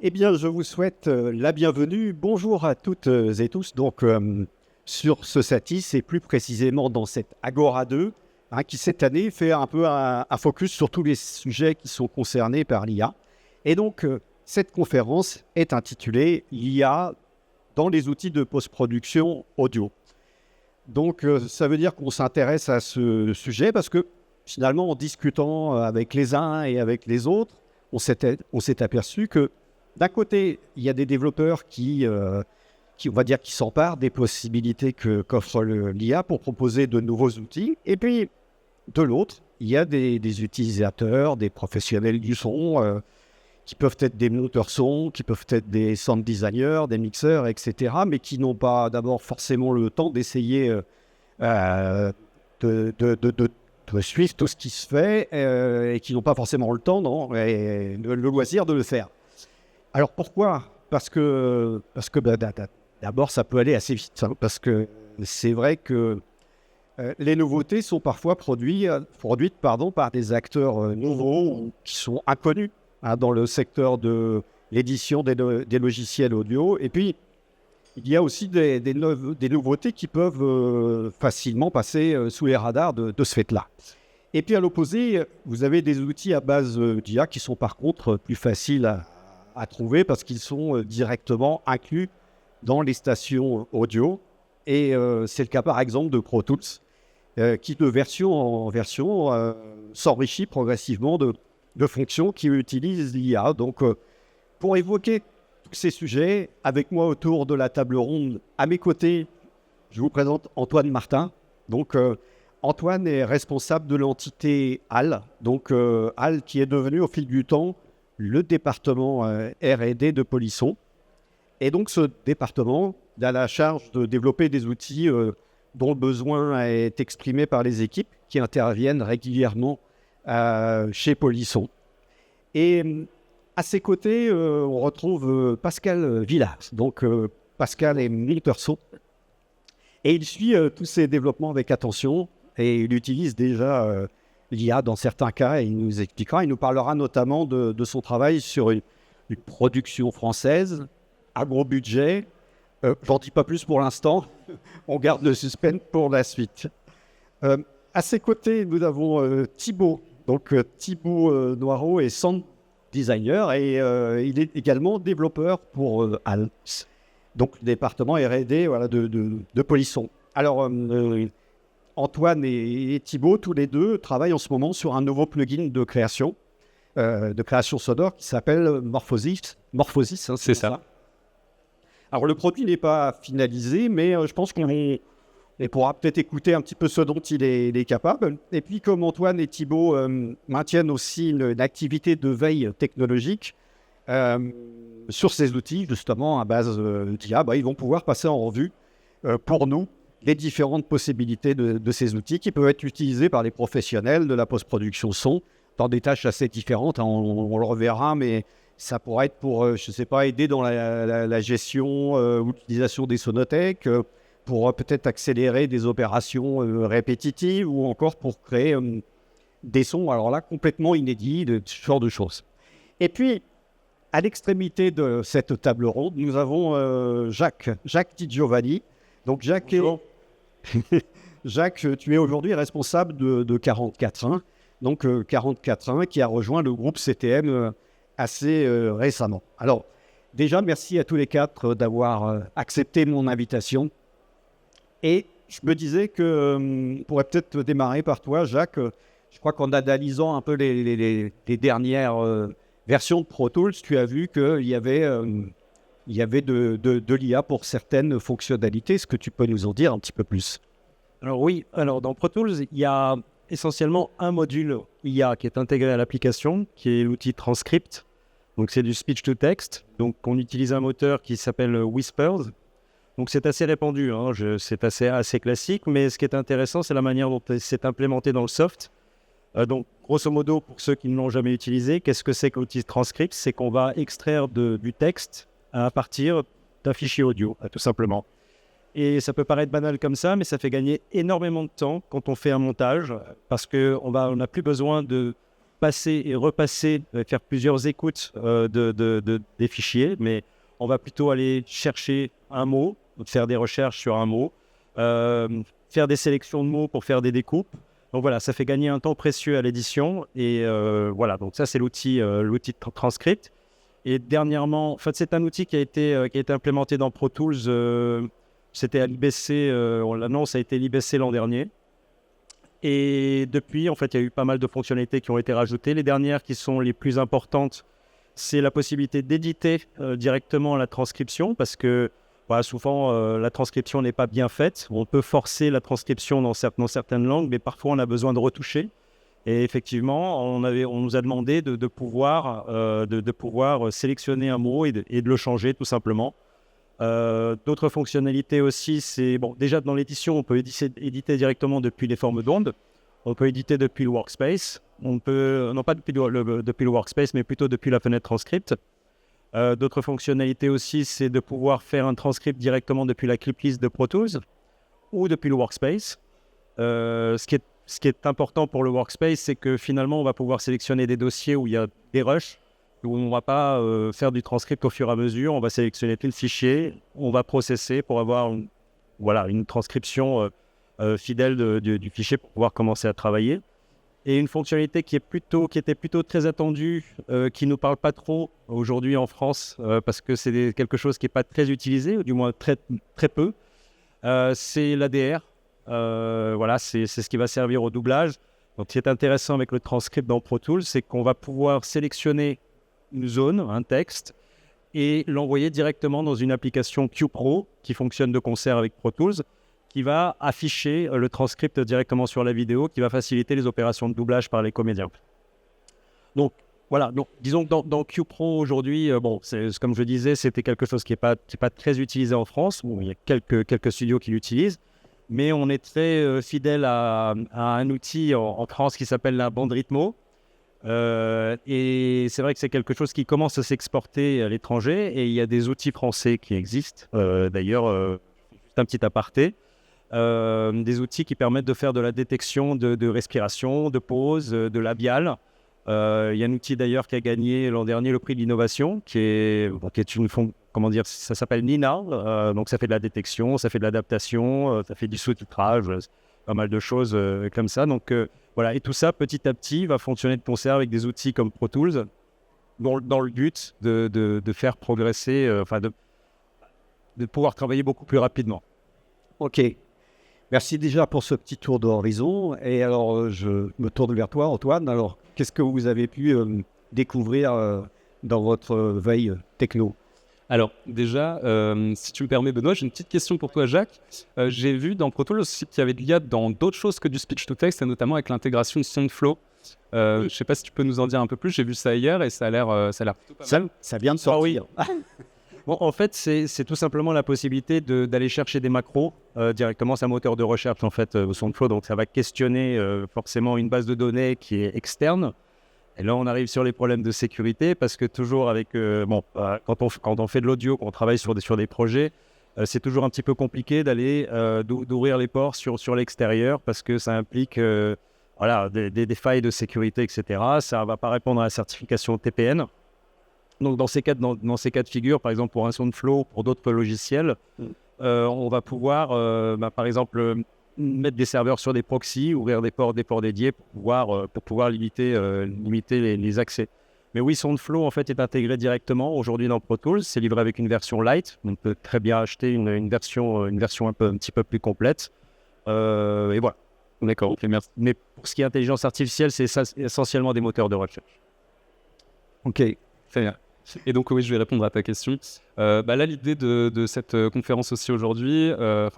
Eh bien, je vous souhaite la bienvenue. Bonjour à toutes et tous. Sur ce Satis et plus précisément dans cette Agora 2, qui cette année fait un peu un focus sur tous les sujets qui sont concernés par l'IA. Et cette conférence est intitulée l'IA dans les outils de post-production audio. Ça veut dire qu'on s'intéresse à ce sujet parce que finalement, en discutant avec les uns et avec les autres, on s'est aperçu que d'un côté, il y a des développeurs qui s'emparent des possibilités qu'offre l'IA pour proposer de nouveaux outils. Et puis, de l'autre, il y a des utilisateurs, des professionnels du son, qui peuvent être des monteurs son, qui peuvent être des sound designers, des mixeurs, etc., mais qui n'ont pas d'abord forcément le temps d'essayer de suivre tout ce qui se fait et qui n'ont pas forcément le temps, et le loisir de le faire. Alors pourquoi ? Parce que d'abord, ça peut aller assez vite, parce que c'est vrai que les nouveautés sont parfois produites par des acteurs nouveaux qui sont inconnus dans le secteur de l'édition des logiciels audio. Et puis, il y a aussi des nouveautés qui peuvent facilement passer sous les radars de ce fait-là. Et puis, à l'opposé, vous avez des outils à base d'IA qui sont par contre plus faciles à trouver parce qu'ils sont directement inclus dans les stations audio. Et c'est le cas, par exemple, de Pro Tools, qui de version en version s'enrichit progressivement de fonctions qui utilisent l'IA. Pour évoquer tous ces sujets, avec moi autour de la table ronde, à mes côtés, je vous présente Antoine Martin. Antoine est responsable de l'entité HAL. HAL qui est devenu au fil du temps le département R&D de Polisson. Et donc ce département a la charge de développer des outils dont le besoin est exprimé par les équipes qui interviennent régulièrement chez Polisson. Et à ses côtés, on retrouve Pascal Villars. Pascal est monteur son et il suit tous ces développements avec attention et il utilise déjà l'IA dans certains cas et il nous expliquera. Il nous parlera notamment de son travail sur une production française à gros budget. J'en dis pas plus pour l'instant. On garde le suspense pour la suite. À ses côtés, nous avons Thibaut. Thibaut Noireau est sound designer et il est également développeur pour HAL, donc le département R&D de Polisson. Alors, Antoine et Thibaut, tous les deux, travaillent en ce moment sur un nouveau plugin de création sonore qui s'appelle Morphosis. C'est ça. Alors, le produit n'est pas finalisé, mais je pense qu'on pourra peut-être écouter un petit peu ce dont il est capable. Et puis, comme Antoine et Thibaut maintiennent aussi une activité de veille technologique sur ces outils, justement, à base d'IA, ils vont pouvoir passer en revue pour nous les différentes possibilités de ces outils qui peuvent être utilisés par les professionnels de la post-production son dans des tâches assez différentes. On le reverra, mais ça pourrait être pour, aider dans la gestion ou l'utilisation des sonothèques, pour peut-être accélérer des opérations répétitives ou encore pour créer des sons, alors là, complètement inédits, ce genre de choses. Et puis, à l'extrémité de cette table ronde, nous avons Jacques Di Giovanni. Donc, Jacques, tu es aujourd'hui responsable de 44.1. 44.1 qui a rejoint le groupe CTM assez récemment. Alors, déjà, merci à tous les quatre d'avoir accepté mon invitation. Et je me disais qu'on pourrait peut-être démarrer par toi, Jacques. Je crois qu'en analysant un peu les dernières versions de Pro Tools, tu as vu qu'il y avait de l'IA pour certaines fonctionnalités. Est-ce que tu peux nous en dire un petit peu plus ? Alors oui, dans Pro Tools, il y a essentiellement un module IA qui est intégré à l'application, qui est l'outil Transcript. Donc c'est du speech to text. Donc on utilise un moteur qui s'appelle Whispers. Donc c'est assez répandu, c'est assez classique, mais ce qui est intéressant, c'est la manière dont c'est implémenté dans le soft. Donc grosso modo, pour ceux qui ne l'ont jamais utilisé, qu'est-ce que c'est que l'outil Transcript ? C'est qu'on va extraire du texte à partir d'un fichier audio, tout simplement. Et ça peut paraître banal comme ça, mais ça fait gagner énormément de temps quand on fait un montage, parce qu'on n'a plus besoin de passer et repasser, faire plusieurs écoutes des fichiers, mais on va plutôt aller chercher un mot, faire des recherches sur un mot, faire des sélections de mots pour faire des découpes. Donc voilà, ça fait gagner un temps précieux à l'édition. Et voilà, donc ça c'est l'outil de Transcript. Et dernièrement, en fait, c'est un outil qui a été implémenté dans Pro Tools. C'était à l'IBC, l'annonce a été l'IBC l'an dernier. Et depuis, en fait, il y a eu pas mal de fonctionnalités qui ont été rajoutées. Les dernières qui sont les plus importantes, c'est la possibilité d'éditer directement la transcription, parce que voilà, souvent, la transcription n'est pas bien faite. On peut forcer la transcription dans certaines langues, mais parfois, on a besoin de retoucher. Et effectivement, on nous a demandé de pouvoir sélectionner un mot et de le changer, tout simplement. D'autres fonctionnalités aussi, c'est déjà dans l'édition, on peut éditer directement depuis les formes d'ondes. On peut éditer depuis le workspace. Non pas depuis le workspace, mais plutôt depuis la fenêtre transcript. D'autres fonctionnalités aussi, c'est de pouvoir faire un transcript directement depuis la clip list de Pro Tools ou depuis le workspace. Ce qui est important pour le workspace, c'est que finalement, on va pouvoir sélectionner des dossiers où il y a des rushs, où on ne va pas faire du transcript au fur et à mesure. On va sélectionner tout le fichier, on va processer pour avoir une transcription fidèle du fichier pour pouvoir commencer à travailler. Et une fonctionnalité qui était plutôt très attendue, qui ne nous parle pas trop aujourd'hui en France, parce que c'est quelque chose qui n'est pas très utilisé, ou du moins très, très peu, c'est l'ADR. C'est ce qui va servir au doublage. Donc, ce qui est intéressant avec le transcript dans Pro Tools, c'est qu'on va pouvoir sélectionner une zone, un texte, et l'envoyer directement dans une application QPro qui fonctionne de concert avec Pro Tools, qui va afficher le transcript directement sur la vidéo, qui va faciliter les opérations de doublage par les comédiens. Donc, voilà. Donc, disons que dans QPro aujourd'hui, comme je disais, c'était quelque chose qui n'est pas très utilisé en France. Bon, il y a quelques studios qui l'utilisent. Mais on est très fidèle à un outil en France qui s'appelle la bande Rhythmo. Et c'est vrai que c'est quelque chose qui commence à s'exporter à l'étranger. Et il y a des outils français qui existent. D'ailleurs, juste un petit aparté. Des outils qui permettent de faire de la détection de respiration, de pause, de labial. Il y a un outil d'ailleurs qui a gagné l'an dernier le prix de l'innovation, qui est une ça s'appelle Nina. Donc ça fait de la détection, ça fait de l'adaptation, ça fait du sous-titrage, pas mal de choses comme ça. Donc et tout ça petit à petit va fonctionner de concert avec des outils comme Pro Tools, dans le but de faire progresser, de pouvoir travailler beaucoup plus rapidement. Ok. Merci déjà pour ce petit tour d'horizon. Et alors, je me tourne vers toi, Antoine. Alors, qu'est-ce que vous avez pu découvrir dans votre veille techno ? Alors, déjà, si tu me permets, Benoît, j'ai une petite question pour toi, Jacques. J'ai vu dans Pro Tools aussi qu'il y avait de l'IA dans d'autres choses que du speech-to-text, et notamment avec l'intégration de SoundFlow. Je ne sais pas si tu peux nous en dire un peu plus. J'ai vu ça hier et ça a l'air plutôt pas mal. Ça vient de sortir. Ah oui. Bon, en fait, c'est tout simplement la possibilité d'aller chercher des macros directement. C'est un moteur de recherche, en fait, SoundFlow. Donc, ça va questionner forcément une base de données qui est externe. Et là, on arrive sur les problèmes de sécurité parce que toujours avec... quand on fait de l'audio, quand on travaille sur des projets, c'est toujours un petit peu compliqué d'ouvrir les ports sur l'extérieur parce que ça implique des failles de sécurité, etc. Ça ne va pas répondre à la certification TPN. Donc, dans ces cas de figure, par exemple, pour un SoundFlow, pour d'autres logiciels, on va pouvoir, par exemple, mettre des serveurs sur des proxys, ouvrir des ports dédiés pour pouvoir limiter les accès. Mais oui, SoundFlow, en fait, est intégré directement aujourd'hui dans Pro Tools. C'est livré avec une version light. On peut très bien acheter une version un petit peu plus complète. Et voilà. D'accord, ok, merci. Mais pour ce qui est intelligence artificielle, c'est essentiellement des moteurs de recherche. Ok. Très bien. Et donc, oui, je vais répondre à ta question. Là, l'idée de cette conférence aussi aujourd'hui,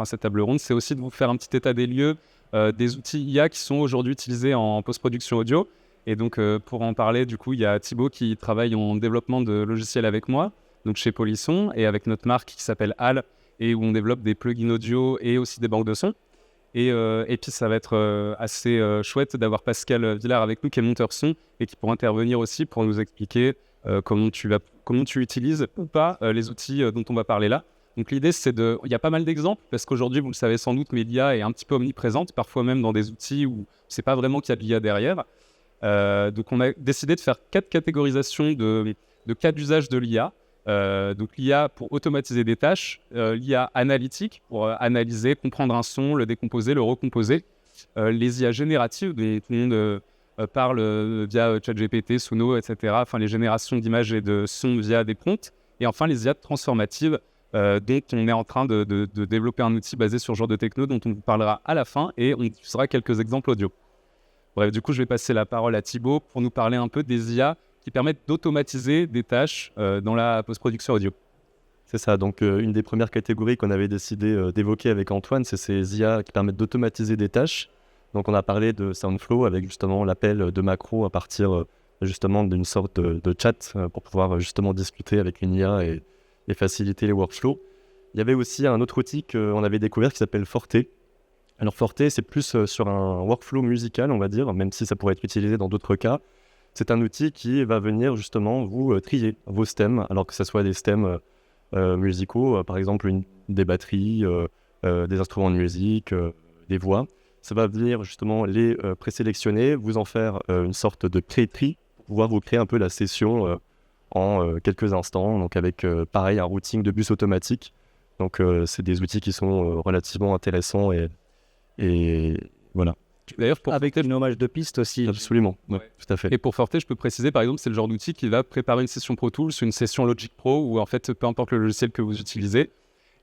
cette table ronde, c'est aussi de vous faire un petit état des lieux des outils IA qui sont aujourd'hui utilisés en post-production audio. Et donc, pour en parler, du coup, il y a Thibaut qui travaille en développement de logiciels avec moi, donc chez Polisson, et avec notre marque qui s'appelle HAL, et où on développe des plugins audio et aussi des banques de sons. Et puis, ça va être assez chouette d'avoir Pascal Villard avec nous, qui est monteur son, et qui pourra intervenir aussi pour nous expliquer comment tu utilises ou pas les outils dont on va parler là. Donc l'idée, il y a pas mal d'exemples, parce qu'aujourd'hui, vous le savez sans doute, mais l'IA est un petit peu omniprésente, parfois même dans des outils où c'est pas vraiment qu'il y a de l'IA derrière. Donc on a décidé de faire 4 catégorisations de cas d'usage de l'IA. Donc l'IA pour automatiser des tâches, l'IA analytique pour analyser, comprendre un son, le décomposer, le recomposer, les IA génératives, tout le monde parle via ChatGPT, Suno, etc. Enfin les générations d'images et de sons via des prompts, et enfin les IA transformatives, dont on est en train de développer un outil basé sur ce genre de techno dont on vous parlera à la fin, et on utilisera quelques exemples audio. Bref, du coup je vais passer la parole à Thibaut pour nous parler un peu des IA qui permettent d'automatiser des tâches dans la post-production audio. C'est ça, donc une des premières catégories qu'on avait décidé d'évoquer avec Antoine, c'est ces IA qui permettent d'automatiser des tâches. Donc on a parlé de Soundflow avec justement l'appel de macros à partir justement d'une sorte de chat pour pouvoir justement discuter avec une IA et faciliter les workflows. Il y avait aussi un autre outil qu'on avait découvert qui s'appelle Forte. Alors Forte, c'est plus sur un workflow musical, on va dire, même si ça pourrait être utilisé dans d'autres cas. C'est un outil qui va venir justement vous trier vos stems, alors que ce soit des stems musicaux, par exemple des batteries, des instruments de musique, des voix. Ça va venir justement les présélectionner, vous en faire une sorte de pré-tri pour pouvoir vous créer un peu la session en quelques instants, donc avec pareil un routing de bus automatique. Donc c'est des outils qui sont relativement intéressants et voilà. D'ailleurs, avec une hommage de piste aussi. Absolument, ouais, tout à fait. Et pour Forte, je peux préciser, par exemple, c'est le genre d'outil qui va préparer une session Pro Tools, une session Logic Pro, ou en fait, peu importe le logiciel que vous utilisez.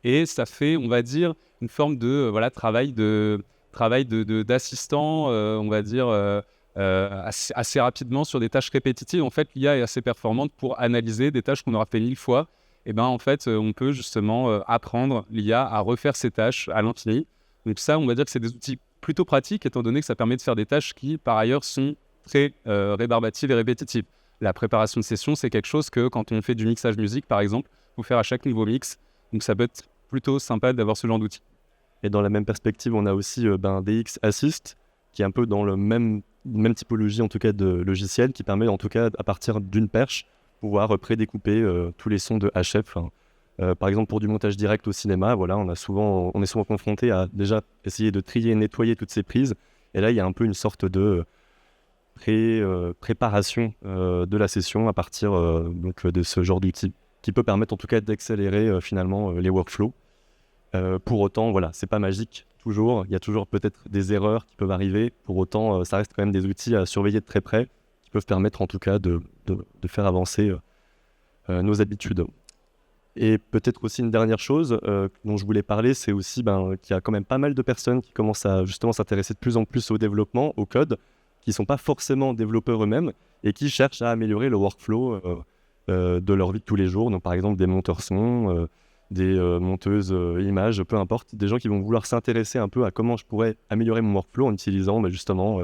Et ça fait, on va dire, une forme de travail d'assistant, on va dire, assez rapidement sur des tâches répétitives. En fait, l'IA est assez performante pour analyser des tâches qu'on aura fait 1000 fois. Et ben, en fait, on peut justement apprendre l'IA à refaire ces tâches à l'infini. Donc ça, on va dire que c'est des outils plutôt pratiques, étant donné que ça permet de faire des tâches qui, par ailleurs, sont très rébarbatives et répétitives. La préparation de session, c'est quelque chose que, quand on fait du mixage musique, par exemple, il faut faire à chaque nouveau mix. Donc ça peut être plutôt sympa d'avoir ce genre d'outil. Et dans la même perspective, on a aussi DX Assist, qui est un peu dans le même typologie, en tout cas, de logiciel, qui permet, en tout cas, à partir d'une perche, pouvoir prédécouper tous les sons de HF. Par exemple, pour du montage direct au cinéma, voilà, on est souvent confronté à déjà essayer de trier et nettoyer toutes ces prises. Et là, il y a un peu une sorte de préparation de la session à partir donc, de ce genre d'outil, qui peut permettre en tout cas d'accélérer finalement les workflows. Pour autant, voilà, c'est pas magique toujours. Il y a toujours peut-être des erreurs qui peuvent arriver. Pour autant, ça reste quand même des outils à surveiller de très près, qui peuvent permettre en tout cas de faire avancer nos habitudes. Et peut-être aussi une dernière chose dont je voulais parler, c'est aussi qu'il y a quand même pas mal de personnes qui commencent à justement s'intéresser de plus en plus au développement, au code, qui ne sont pas forcément développeurs eux-mêmes et qui cherchent à améliorer le workflow de leur vie de tous les jours. Donc par exemple des monteurs son, des monteuses images, peu importe, des gens qui vont vouloir s'intéresser un peu à comment je pourrais améliorer mon workflow en utilisant justement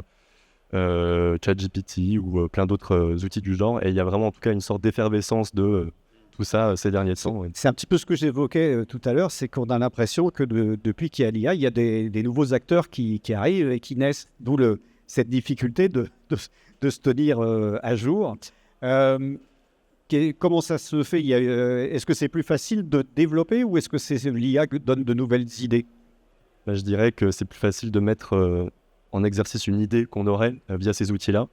ChatGPT ou plein d'autres outils du genre. Et il y a vraiment en tout cas une sorte d'effervescence de tout ça ces derniers temps. C'est un petit peu ce que j'évoquais tout à l'heure, c'est qu'on a l'impression que depuis qu'il y a l'IA, il y a des nouveaux acteurs qui arrivent et qui naissent, d'où cette difficulté de se tenir à jour. Comment ça se fait? Est-ce que c'est plus facile de développer ou est-ce que c'est l'IA qui donne de nouvelles idées? Je dirais que c'est plus facile de mettre en exercice une idée qu'on aurait via ces outils-là.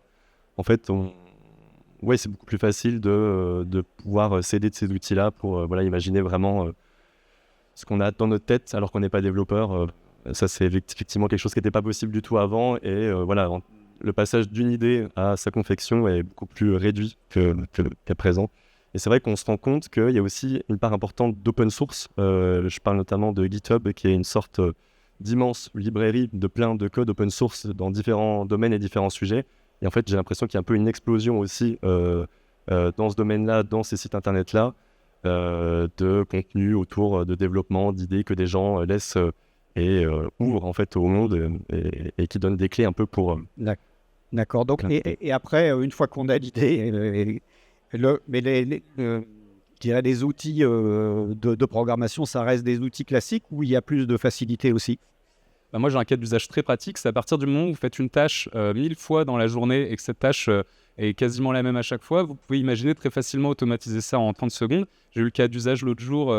En fait, c'est beaucoup plus facile de pouvoir s'aider de ces outils-là pour imaginer vraiment ce qu'on a dans notre tête alors qu'on n'est pas développeur. Ça, c'est effectivement quelque chose qui n'était pas possible du tout avant. Et le passage d'une idée à sa confection est beaucoup plus réduit qu'à présent. Et c'est vrai qu'on se rend compte qu'il y a aussi une part importante d'open source. Je parle notamment de GitHub, qui est une sorte d'immense librairie de plein de codes open source dans différents domaines et différents sujets. Et en fait, j'ai l'impression qu'il y a un peu une explosion aussi dans ce domaine-là, dans ces sites internet-là, de contenu autour de développement, d'idées que des gens laissent et ouvrent en fait au monde et qui donnent des clés un peu pour... D'accord. Donc, et après, une fois qu'on a l'idée, je dirais les outils de programmation, ça reste des outils classiques où il y a plus de facilité aussi? Moi, j'ai un cas d'usage très pratique. C'est à partir du moment où vous faites une tâche 1000 fois dans la journée et que cette tâche est quasiment la même à chaque fois, vous pouvez imaginer très facilement automatiser ça en 30 secondes. J'ai eu le cas d'usage l'autre jour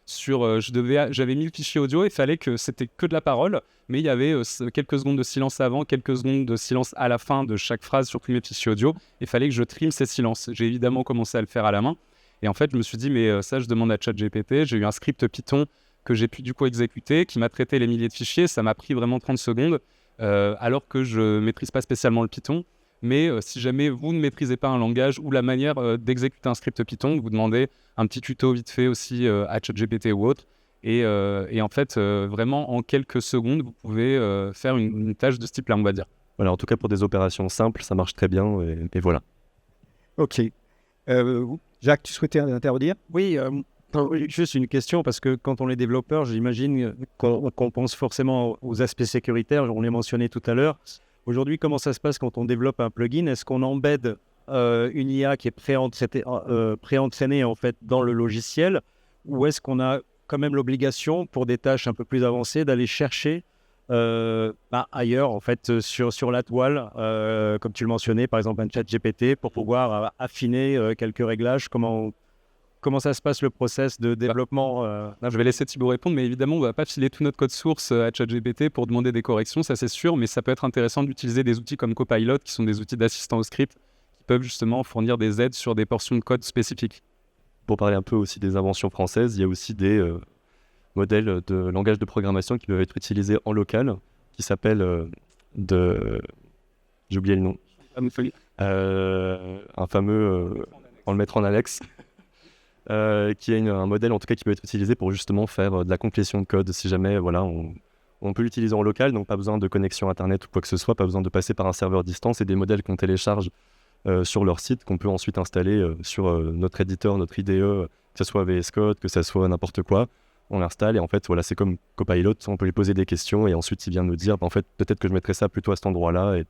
j'avais mis le fichier audio et il fallait que c'était que de la parole, mais il y avait quelques secondes de silence avant, quelques secondes de silence à la fin de chaque phrase sur tous mes fichiers audio. Il fallait que je trime ces silences. J'ai évidemment commencé à le faire à la main. Et en fait, je me suis dit, mais ça, je demande à ChatGPT. J'ai eu un script Python que j'ai pu du coup exécuter, qui m'a traité les milliers de fichiers. Ça m'a pris vraiment 30 secondes, alors que je ne maîtrise pas spécialement le Python. Mais si jamais vous ne maîtrisez pas un langage ou la manière d'exécuter un script Python, vous demandez un petit tuto vite fait aussi à ChatGPT ou autre. Et en fait, vraiment, en quelques secondes, vous pouvez faire une tâche de ce type-là, on va dire. Voilà, en tout cas, pour des opérations simples, ça marche très bien. Et voilà. Ok. Jacques, tu souhaitais intervenir? Oui, juste une question, parce que quand on est développeur, j'imagine qu'on pense forcément aux aspects sécuritaires, on les mentionnait tout à l'heure. Aujourd'hui, comment ça se passe quand on développe un plugin? Est-ce qu'on embed une IA qui est pré-entraînée en fait, dans le logiciel, ou est-ce qu'on a quand même l'obligation, pour des tâches un peu plus avancées, d'aller chercher ailleurs, en fait, sur la toile, comme tu le mentionnais, par exemple un chat GPT, pour pouvoir affiner quelques réglages? Comment ça se passe le process de développement Je vais laisser Thibaut répondre, mais évidemment, on ne va pas filer tout notre code source à ChatGPT pour demander des corrections, ça c'est sûr, mais ça peut être intéressant d'utiliser des outils comme Copilot, qui sont des outils d'assistant au script, qui peuvent justement fournir des aides sur des portions de code spécifiques. Pour parler un peu aussi des inventions françaises, il y a aussi des modèles de langage de programmation qui peuvent être utilisés en local, qui s'appellent j'ai oublié le nom. Un fameux, on le mettra en Alex. Qui est un modèle en tout cas qui peut être utilisé pour justement faire de la complétion de code. Si jamais on peut l'utiliser en local, donc pas besoin de connexion internet ou quoi que ce soit, pas besoin de passer par un serveur distance, et des modèles qu'on télécharge sur leur site, qu'on peut ensuite installer sur notre éditeur, notre IDE, que ce soit VS Code, que ce soit n'importe quoi. On l'installe et en fait voilà, c'est comme Copilot, on peut lui poser des questions et ensuite il vient nous dire en fait peut-être que je mettrais ça plutôt à cet endroit-là, et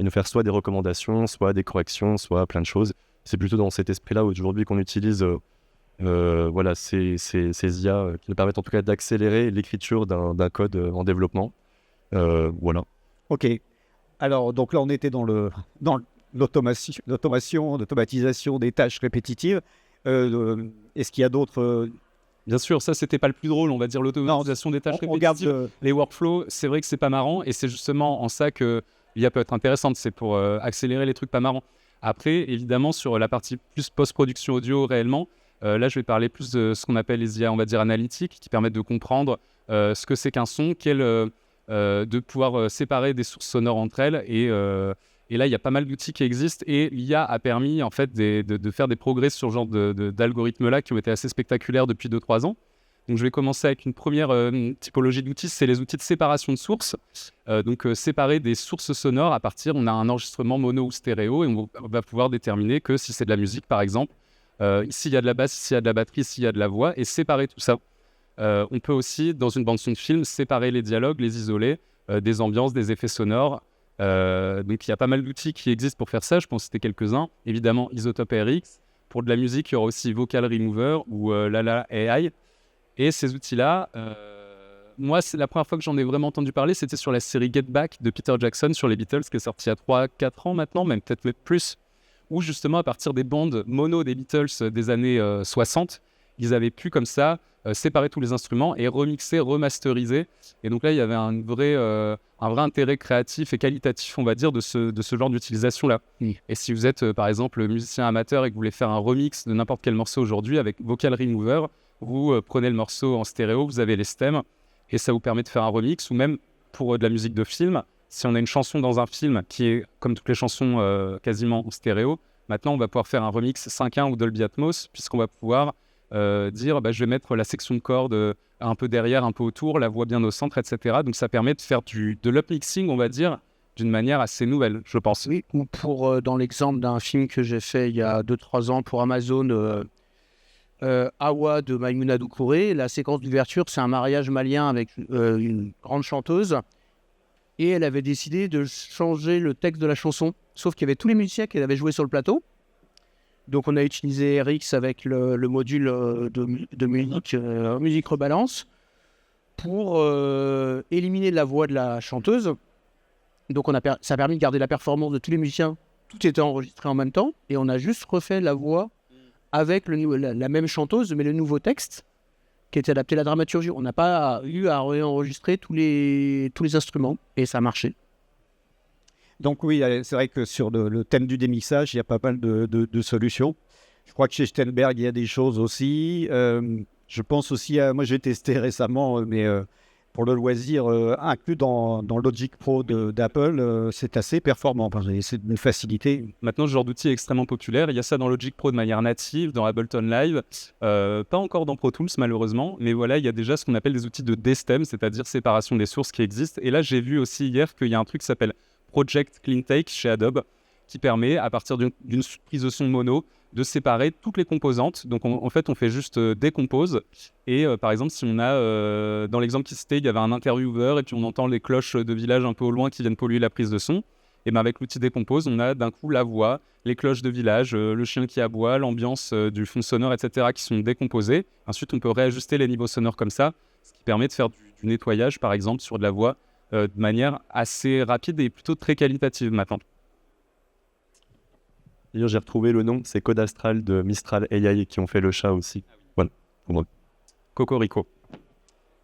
nous faire soit des recommandations, soit des corrections, soit plein de choses. C'est plutôt dans cet esprit-là aujourd'hui qu'on utilise voilà, ces IA qui nous permettent en tout cas d'accélérer l'écriture d'un code en développement. Voilà. Ok. Alors, donc là, on était dans l'automatisation des tâches répétitives. Est-ce qu'il y a d'autres... Bien sûr, ça, c'était pas le plus drôle, on va dire, l'automatisation des tâches répétitives. Les workflows, c'est vrai que c'est pas marrant, et c'est justement en ça que l'IA peut être intéressante, c'est pour accélérer les trucs pas marrants. Après, évidemment, sur la partie plus post-production audio réellement, là, je vais parler plus de ce qu'on appelle les IA, on va dire, analytiques, qui permettent de comprendre ce que c'est qu'un son, de pouvoir séparer des sources sonores entre elles. Et là, il y a pas mal d'outils qui existent. Et l'IA a permis, en fait, de faire des progrès sur ce genre d'algorithmes-là qui ont été assez spectaculaires depuis 2-3 ans. Donc, je vais commencer avec une première typologie d'outils, c'est les outils de séparation de sources. Donc, séparer des sources sonores à partir, on a un enregistrement mono ou stéréo, et on va pouvoir déterminer que si c'est de la musique, par exemple, ici il y a de la basse, ici il y a de la batterie, ici il y a de la voix, et séparer tout ça. On peut aussi, dans une bande-son de film, séparer les dialogues, les isoler, des ambiances, des effets sonores. Donc il y a pas mal d'outils qui existent pour faire ça, je pense que c'était quelques-uns. Évidemment, Isotope RX. Pour de la musique, il y aura aussi Vocal Remover ou Lala AI. Et ces outils-là, moi, c'est la première fois que j'en ai vraiment entendu parler, c'était sur la série Get Back de Peter Jackson sur les Beatles, qui est sortie il y a 3-4 ans maintenant, même peut-être plus, où justement, à partir des bandes mono des Beatles des années 60, ils avaient pu comme ça séparer tous les instruments et remixer, remasteriser. Et donc là, il y avait un vrai intérêt créatif et qualitatif, on va dire, de ce genre d'utilisation-là. Et si vous êtes, par exemple, musicien amateur et que vous voulez faire un remix de n'importe quel morceau aujourd'hui avec Vocal Remover, vous prenez le morceau en stéréo, vous avez les stems, et ça vous permet de faire un remix, ou même pour de la musique de film, si on a une chanson dans un film qui est, comme toutes les chansons, quasiment en stéréo, maintenant on va pouvoir faire un remix 5.1 ou Dolby Atmos, puisqu'on va pouvoir dire je vais mettre la section de cordes un peu derrière, un peu autour, la voix bien au centre, etc. Donc ça permet de faire de l'upmixing, on va dire, d'une manière assez nouvelle, je pense. Oui, ou pour, dans l'exemple d'un film que j'ai fait il y a 2-3 ans pour Amazon, Awa de Maïmouna Doucouré, la séquence d'ouverture, c'est un mariage malien avec une grande chanteuse, et elle avait décidé de changer le texte de la chanson, sauf qu'il y avait tous les musiciens qui avaient joué sur le plateau. Donc on a utilisé RX avec le module de musique rebalance pour éliminer la voix de la chanteuse. Donc ça a permis de garder la performance de tous les musiciens. Tout était enregistré en même temps et on a juste refait la voix avec la même chanteuse mais le nouveau texte. qui a été adapté à la dramaturgie. On n'a pas eu à réenregistrer tous les instruments et ça a marché. Donc oui, c'est vrai que sur le thème du démixage, il y a pas mal de solutions. Je crois que chez Steinberg, il y a des choses aussi. Je pense aussi moi j'ai testé récemment, mais pour le loisir, inclus dans Logic Pro d'Apple, c'est assez performant. Enfin, c'est une facilité. Maintenant, ce genre d'outil est extrêmement populaire. Il y a ça dans Logic Pro de manière native, dans Ableton Live. Pas encore dans Pro Tools, malheureusement. Mais voilà, il y a déjà ce qu'on appelle des outils de destem, c'est-à-dire séparation des sources qui existent. Et là, j'ai vu aussi hier qu'il y a un truc qui s'appelle Project Clean Take chez Adobe, qui permet, à partir d'une prise de son mono, de séparer toutes les composantes. Donc en fait, on fait juste décompose. Et par exemple, si on a, dans l'exemple qui citait, il y avait un intervieweur et puis on entend les cloches de village un peu au loin qui viennent polluer la prise de son, et bien avec l'outil décompose, on a d'un coup la voix, les cloches de village, le chien qui aboie, l'ambiance du fond sonore, etc. qui sont décomposés. Ensuite, on peut réajuster les niveaux sonores comme ça, ce qui permet de faire du nettoyage, par exemple, sur de la voix de manière assez rapide et plutôt très qualitative maintenant. D'ailleurs, j'ai retrouvé le nom, c'est Code Astral de Mistral AI qui ont fait le chat aussi. Voilà. Cocorico.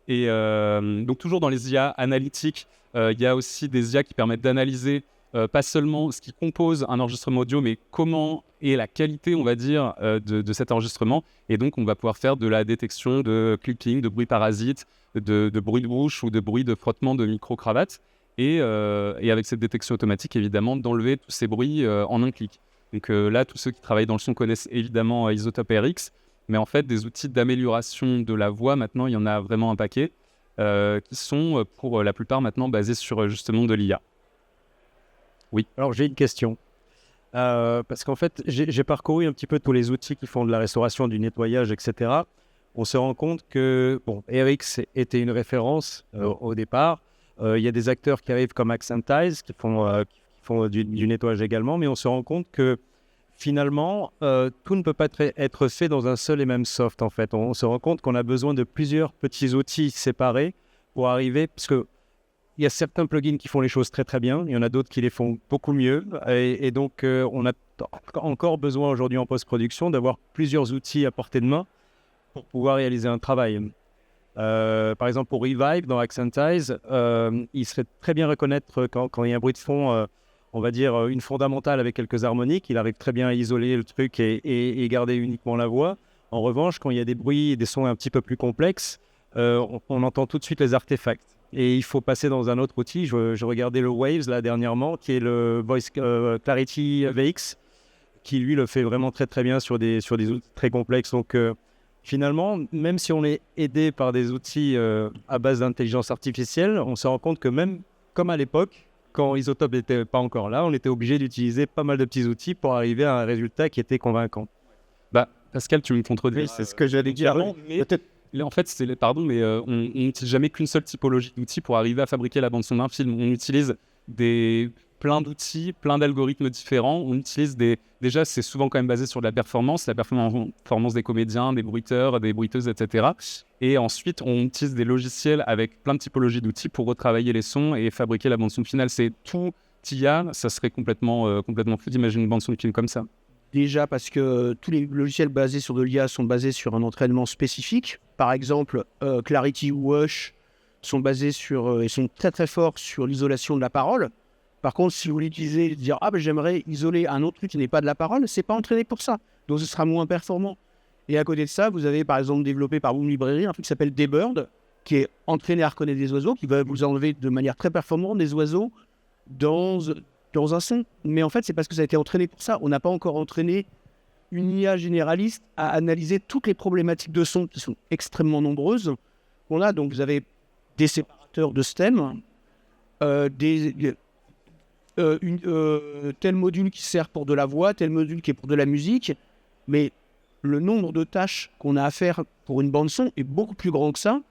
Et donc toujours dans les IA analytiques, il y a aussi des IA qui permettent d'analyser pas seulement ce qui compose un enregistrement audio, mais comment est la qualité, on va dire, de cet enregistrement. Et donc, on va pouvoir faire de la détection de clipping, de bruit parasite, de bruit de bouche ou de bruit de frottement de micro-cravate. Et avec cette détection automatique, évidemment, d'enlever tous ces bruits en un clic. Donc là, tous ceux qui travaillent dans le son connaissent évidemment Isotope RX, mais en fait, des outils d'amélioration de la voix, maintenant, il y en a vraiment un paquet, qui sont pour la plupart maintenant basés sur justement de l'IA. Oui. Alors, j'ai une question. Parce qu'en fait, j'ai parcouru un petit peu tous les outils qui font de la restauration, du nettoyage, etc. On se rend compte que, bon, RX était une référence au départ. Il y a des acteurs qui arrivent comme Accentize qui font du nettoyage également, mais on se rend compte que finalement, tout ne peut pas être fait dans un seul et même soft, en fait. On se rend compte qu'on a besoin de plusieurs petits outils séparés pour arriver, parce que il y a certains plugins qui font les choses très très bien, il y en a d'autres qui les font beaucoup mieux, et donc on a encore besoin aujourd'hui en post-production d'avoir plusieurs outils à portée de main pour pouvoir réaliser un travail. Par exemple, pour Revive dans Accentize, il serait très bien reconnaître quand il y a un bruit de fond, on va dire une fondamentale avec quelques harmoniques, il arrive très bien à isoler le truc et garder uniquement la voix. En revanche, quand il y a des bruits et des sons un petit peu plus complexes, on entend tout de suite les artefacts. Et il faut passer dans un autre outil. Je regardais le Waves là dernièrement, qui est le Voice Clarity VX, qui lui le fait vraiment très très bien sur des outils très complexes. Donc finalement, même si on est aidé par des outils à base d'intelligence artificielle, on se rend compte que même comme à l'époque, quand Isotope n'était pas encore là, on était obligé d'utiliser pas mal de petits outils pour arriver à un résultat qui était convaincant. Bah, Pascal, tu me contredis. Oui, c'est ce que j'allais dire. Mais peut-être. En fait, on n'utilise jamais qu'une seule typologie d'outils pour arriver à fabriquer la bande-son d'un film. On utilise plein d'outils, plein d'algorithmes différents. On utilise déjà, c'est souvent quand même basé sur de la performance des comédiens, des bruiteurs, des bruiteuses, etc. Et ensuite, on utilise des logiciels avec plein de typologies d'outils pour retravailler les sons et fabriquer la bande-son finale. C'est tout IA, ça serait complètement fou d'imaginer une bande-son de film comme ça. Déjà parce que tous les logiciels basés sur de l'IA sont basés sur un entraînement spécifique. Par exemple, Clarity ou Hush sont basés ils sont très très forts sur l'isolation de la parole. Par contre, si vous l'utilisez, dire j'aimerais isoler un autre truc qui n'est pas de la parole, c'est pas entraîné pour ça. Donc ce sera moins performant. Et à côté de ça, vous avez par exemple développé par Boom Librairie un truc qui s'appelle Daybird, qui est entraîné à reconnaître des oiseaux, qui va vous enlever de manière très performante des oiseaux dans un son. Mais en fait, c'est parce que ça a été entraîné pour ça. On n'a pas encore entraîné une IA généraliste à analyser toutes les problématiques de son qui sont extrêmement nombreuses. Donc vous avez des séparateurs de stem, tel module qui sert pour de la voix, tel module qui est pour de la musique, mais le nombre de tâches qu'on a à faire pour une bande son est beaucoup plus grand que ça,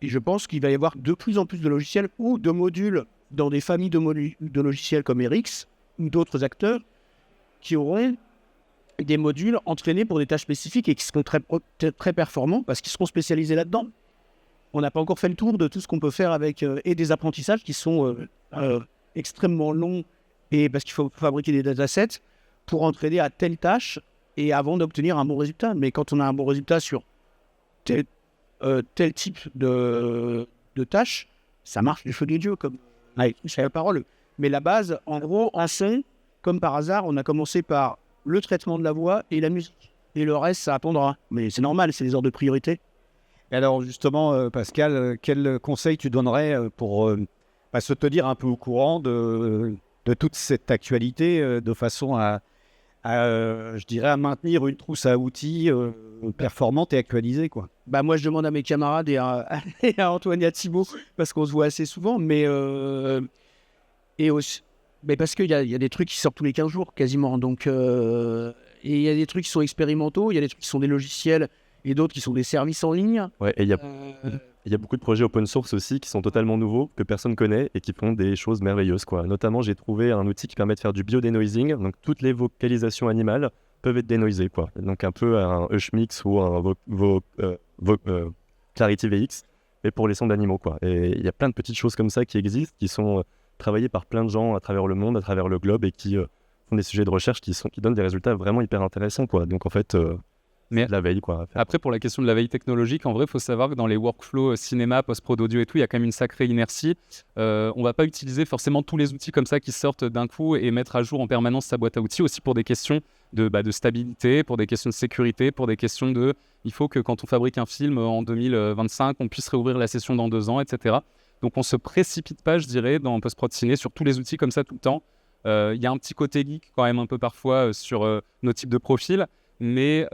et je pense qu'il va y avoir de plus en plus de logiciels ou de modules dans des familles de logiciels comme RX ou d'autres acteurs qui auront des modules entraînés pour des tâches spécifiques et qui seront très, très performants parce qu'ils seront spécialisés là-dedans. On n'a pas encore fait le tour de tout ce qu'on peut faire avec et des apprentissages qui sont extrêmement longs et parce qu'il faut fabriquer des datasets pour entraîner à telle tâche et avant d'obtenir un bon résultat. Mais quand on a un bon résultat sur tel type de tâche, ça marche du feu de Dieu, comme c'est la parole. Mais la base, en gros, en son, comme par hasard, on a commencé par le traitement de la voix et la musique. Et le reste, ça attendra. Mais c'est normal, c'est les ordres de priorité. Et alors justement, Pascal, quel conseil tu donnerais pour se tenir un peu au courant de toute cette actualité de façon à, je dirais, à maintenir une trousse à outils performante et actualisée, quoi. Moi, je demande à mes camarades et à Antoine et à Thibaut, parce qu'on se voit assez souvent, mais aussi, parce qu'il y a des trucs qui sortent tous les 15 jours, quasiment. Donc, et il y a des trucs qui sont expérimentaux, il y a des trucs qui sont des logiciels, et d'autres qui sont des services en ligne. Ouais, et il y a beaucoup de projets open source aussi qui sont totalement nouveaux, que personne connaît et qui font des choses merveilleuses, quoi. Notamment, j'ai trouvé un outil qui permet de faire du biodenoising, donc toutes les vocalisations animales peuvent être dénoisées, quoi. Donc un peu un Hushmix ou un Clarity VX, mais pour les sons d'animaux, quoi. Et il y a plein de petites choses comme ça qui existent, qui sont travaillées par plein de gens à travers le monde, à travers le globe, et qui font des sujets de recherche qui donnent des résultats vraiment hyper intéressants, quoi. Donc en fait, Mais de la veille, quoi. après, pour la question de la veille technologique, en vrai, il faut savoir que dans les workflows cinéma, post-prod audio et tout, il y a quand même une sacrée inertie. On va pas utiliser forcément tous les outils comme ça qui sortent d'un coup et mettre à jour en permanence sa boîte à outils, aussi pour des questions de stabilité, pour des questions de sécurité, pour des questions de... Il faut que quand on fabrique un film en 2025, on puisse réouvrir la session dans 2 ans, etc. Donc on se précipite pas, je dirais, dans post-prod ciné sur tous les outils comme ça tout le temps. Il y a un petit côté geek quand même un peu parfois sur nos types de profils, mais...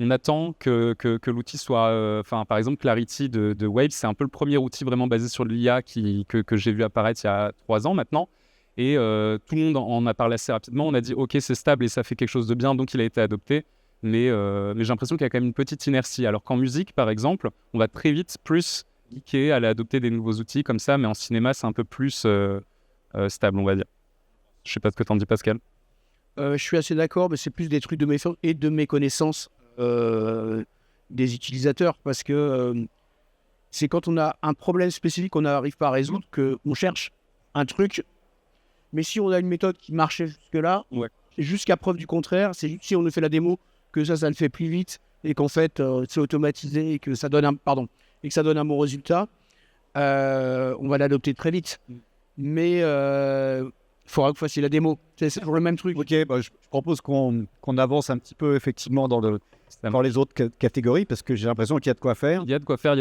on attend que l'outil soit... par exemple, Clarity de Wave, c'est un peu le premier outil vraiment basé sur l'IA que j'ai vu apparaître il y a 3 ans maintenant. Et tout le monde en a parlé assez rapidement. On a dit, OK, c'est stable et ça fait quelque chose de bien, donc il a été adopté. Mais j'ai l'impression qu'il y a quand même une petite inertie. Alors qu'en musique, par exemple, on va très vite plus geeker, aller adopter des nouveaux outils comme ça. Mais en cinéma, c'est un peu plus stable, on va dire. Je sais pas ce que t'en dis, Pascal. Je suis assez d'accord, mais c'est plus des trucs de mes et de mes connaissances des utilisateurs, parce que c'est quand on a un problème spécifique qu'on n'arrive pas à résoudre qu'on cherche un truc. Mais si on a une méthode qui marchait jusque-là, jusqu'à preuve du contraire, c'est juste si on nous fait la démo que ça le fait plus vite et qu'en fait c'est automatisé et que ça donne un bon résultat, on va l'adopter très vite. Mais il faudra que vous fassiez la démo. C'est toujours le même truc. Ok, je propose qu'on avance un petit peu effectivement dans les autres catégories, parce que j'ai l'impression qu'il y a de quoi faire. Il y a de quoi faire.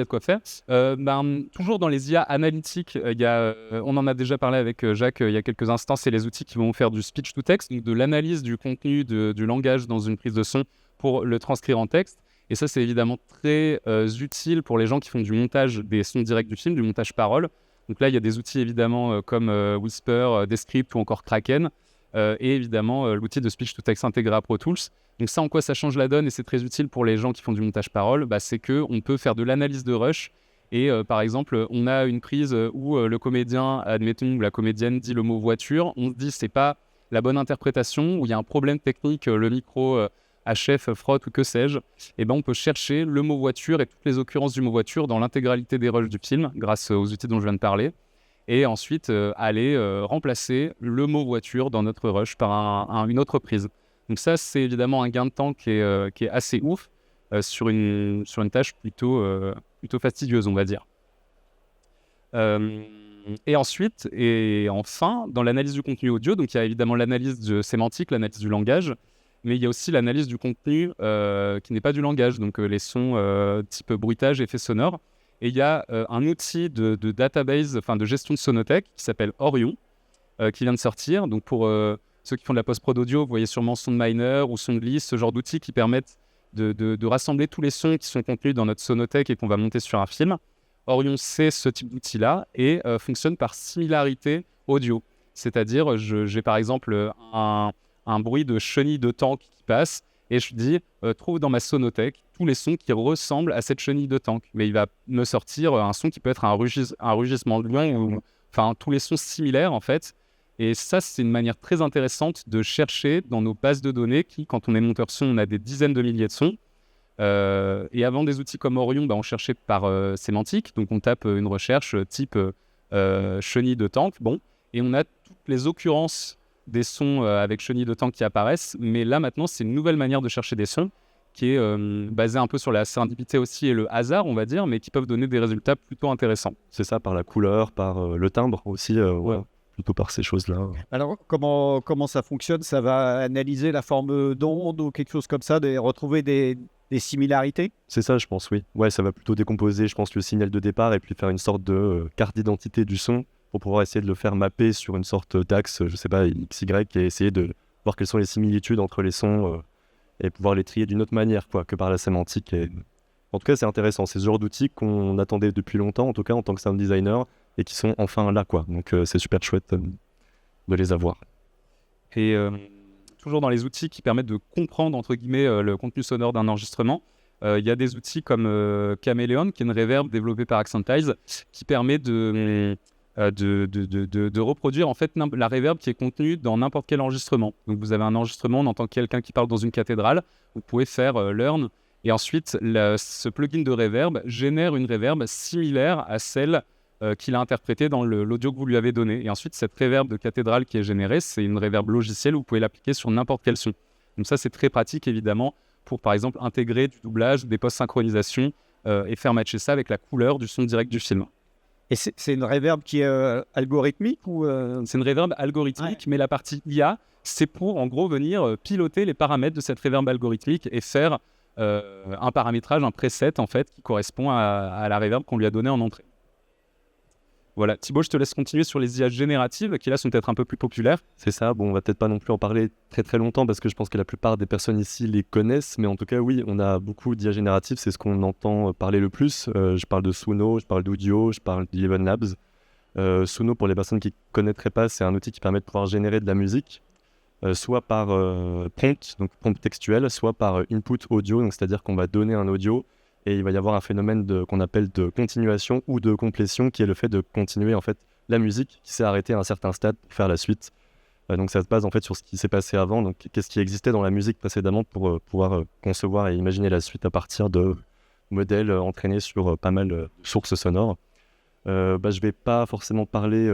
Toujours dans les IA analytiques, on en a déjà parlé avec Jacques il y a quelques instants, c'est les outils qui vont faire du speech to text, donc de l'analyse du contenu du langage dans une prise de son pour le transcrire en texte. Et ça, c'est évidemment très utile pour les gens qui font du montage des sons directs du film, du montage parole. Donc là, il y a des outils évidemment comme Whisper, Descript ou encore Kraken. Et évidemment, l'outil de speech to text intégré à Pro Tools. Donc ça, en quoi ça change la donne, et c'est très utile pour les gens qui font du montage parole, c'est qu'on peut faire de l'analyse de rush. Et par exemple, on a une prise où le comédien, admettons, ou la comédienne dit le mot voiture. On se dit c'est pas la bonne interprétation, où il y a un problème technique, le micro HF frotte ou que sais-je. Et on peut chercher le mot voiture et toutes les occurrences du mot voiture dans l'intégralité des rushs du film, grâce aux outils dont je viens de parler. Et ensuite, aller remplacer le mot voiture dans notre rush par une autre prise. Donc ça, c'est évidemment un gain de temps qui est assez ouf sur une tâche plutôt fastidieuse, on va dire. Et ensuite, et enfin, dans l'analyse du contenu audio, donc il y a évidemment l'analyse de sémantique, l'analyse du langage, mais il y a aussi l'analyse du contenu qui n'est pas du langage, donc les sons type bruitage, effets sonores. Et il y a un outil de database, de gestion de sonothèque qui s'appelle Orion, qui vient de sortir. Donc pour ceux qui font de la post-prod audio, vous voyez sûrement SoundMiner ou SoundList, ce genre d'outils qui permettent de rassembler tous les sons qui sont contenus dans notre sonothèque et qu'on va monter sur un film. Orion, c'est ce type d'outil-là et fonctionne par similarité audio. C'est-à-dire, j'ai par exemple un bruit de chenille de tank qui passe et je dis, trouve dans ma sonothèque tous les sons qui ressemblent à cette chenille de tank. Mais il va me sortir un son qui peut être un rugissement de lion, ou tous les sons similaires en fait. Et ça, c'est une manière très intéressante de chercher dans nos bases de données qui, quand on est monteur son, on a des dizaines de milliers de sons. Et avant des outils comme Orion, on cherchait par sémantique. Donc on tape une recherche type chenille de tank. Et on a toutes les occurrences des sons avec chenille de tank qui apparaissent. Mais là, maintenant, c'est une nouvelle manière de chercher des sons qui est basée un peu sur la sérendipité aussi et le hasard, on va dire, mais qui peuvent donner des résultats plutôt intéressants. C'est ça, par la couleur, par le timbre aussi, plutôt par ces choses-là. Alors, comment ça fonctionne? Ça va analyser la forme d'onde ou quelque chose comme ça, retrouver des similarités? C'est ça, je pense, oui. Ouais, ça va plutôt décomposer, je pense, le signal de départ et puis faire une sorte de carte d'identité du son pour pouvoir essayer de le faire mapper sur une sorte d'axe, je sais pas, XY, et essayer de voir quelles sont les similitudes entre les sons et pouvoir les trier d'une autre manière que par la sémantique. En tout cas, c'est intéressant. C'est ce genre d'outils qu'on attendait depuis longtemps, en tout cas en tant que sound designer, et qui sont enfin là, quoi. Donc c'est super chouette de les avoir. Et toujours dans les outils qui permettent de comprendre, entre guillemets, le contenu sonore d'un enregistrement, il y a des outils comme Chameleon, qui est une reverb développée par Accentize, qui permet de reproduire en fait la reverb qui est contenue dans n'importe quel enregistrement. Donc vous avez un enregistrement, on entend quelqu'un qui parle dans une cathédrale, vous pouvez faire learn, et ensuite ce plugin de reverb génère une reverb similaire à celle qu'il a interprétée dans l'audio que vous lui avez donné. Et ensuite cette reverb de cathédrale qui est générée, c'est une reverb logicielle, vous pouvez l'appliquer sur n'importe quel son. Donc ça c'est très pratique évidemment pour par exemple intégrer du doublage, des post-synchronisations et faire matcher ça avec la couleur du son direct du film. Et c'est une reverb qui est algorithmique ou C'est une reverb algorithmique, mais la partie IA, c'est pour en gros venir piloter les paramètres de cette reverb algorithmique et faire un paramétrage, un preset en fait, qui correspond à la reverb qu'on lui a donnée en entrée. Voilà, Thibaut, je te laisse continuer sur les IA génératives qui là sont peut-être un peu plus populaires. C'est ça, bon, on va peut-être pas non plus en parler très très longtemps parce que je pense que la plupart des personnes ici les connaissent, mais en tout cas oui, on a beaucoup d'IA génératives, c'est ce qu'on entend parler le plus. Je parle de Suno, je parle d'Audio, je parle d'Eleven Labs. Suno, pour les personnes qui ne connaîtraient pas, c'est un outil qui permet de pouvoir générer de la musique, soit par prompt, donc prompt textuel, soit par input audio, donc c'est-à-dire qu'on va donner un audio et il va y avoir un phénomène qu'on appelle de continuation ou de complétion, qui est le fait de continuer en fait la musique qui s'est arrêtée à un certain stade pour faire la suite. Donc ça se base en fait sur ce qui s'est passé avant, donc qu'est-ce qui existait dans la musique précédemment pour pouvoir concevoir et imaginer la suite à partir de modèles entraînés sur pas mal de sources sonores. Je vais pas forcément parler...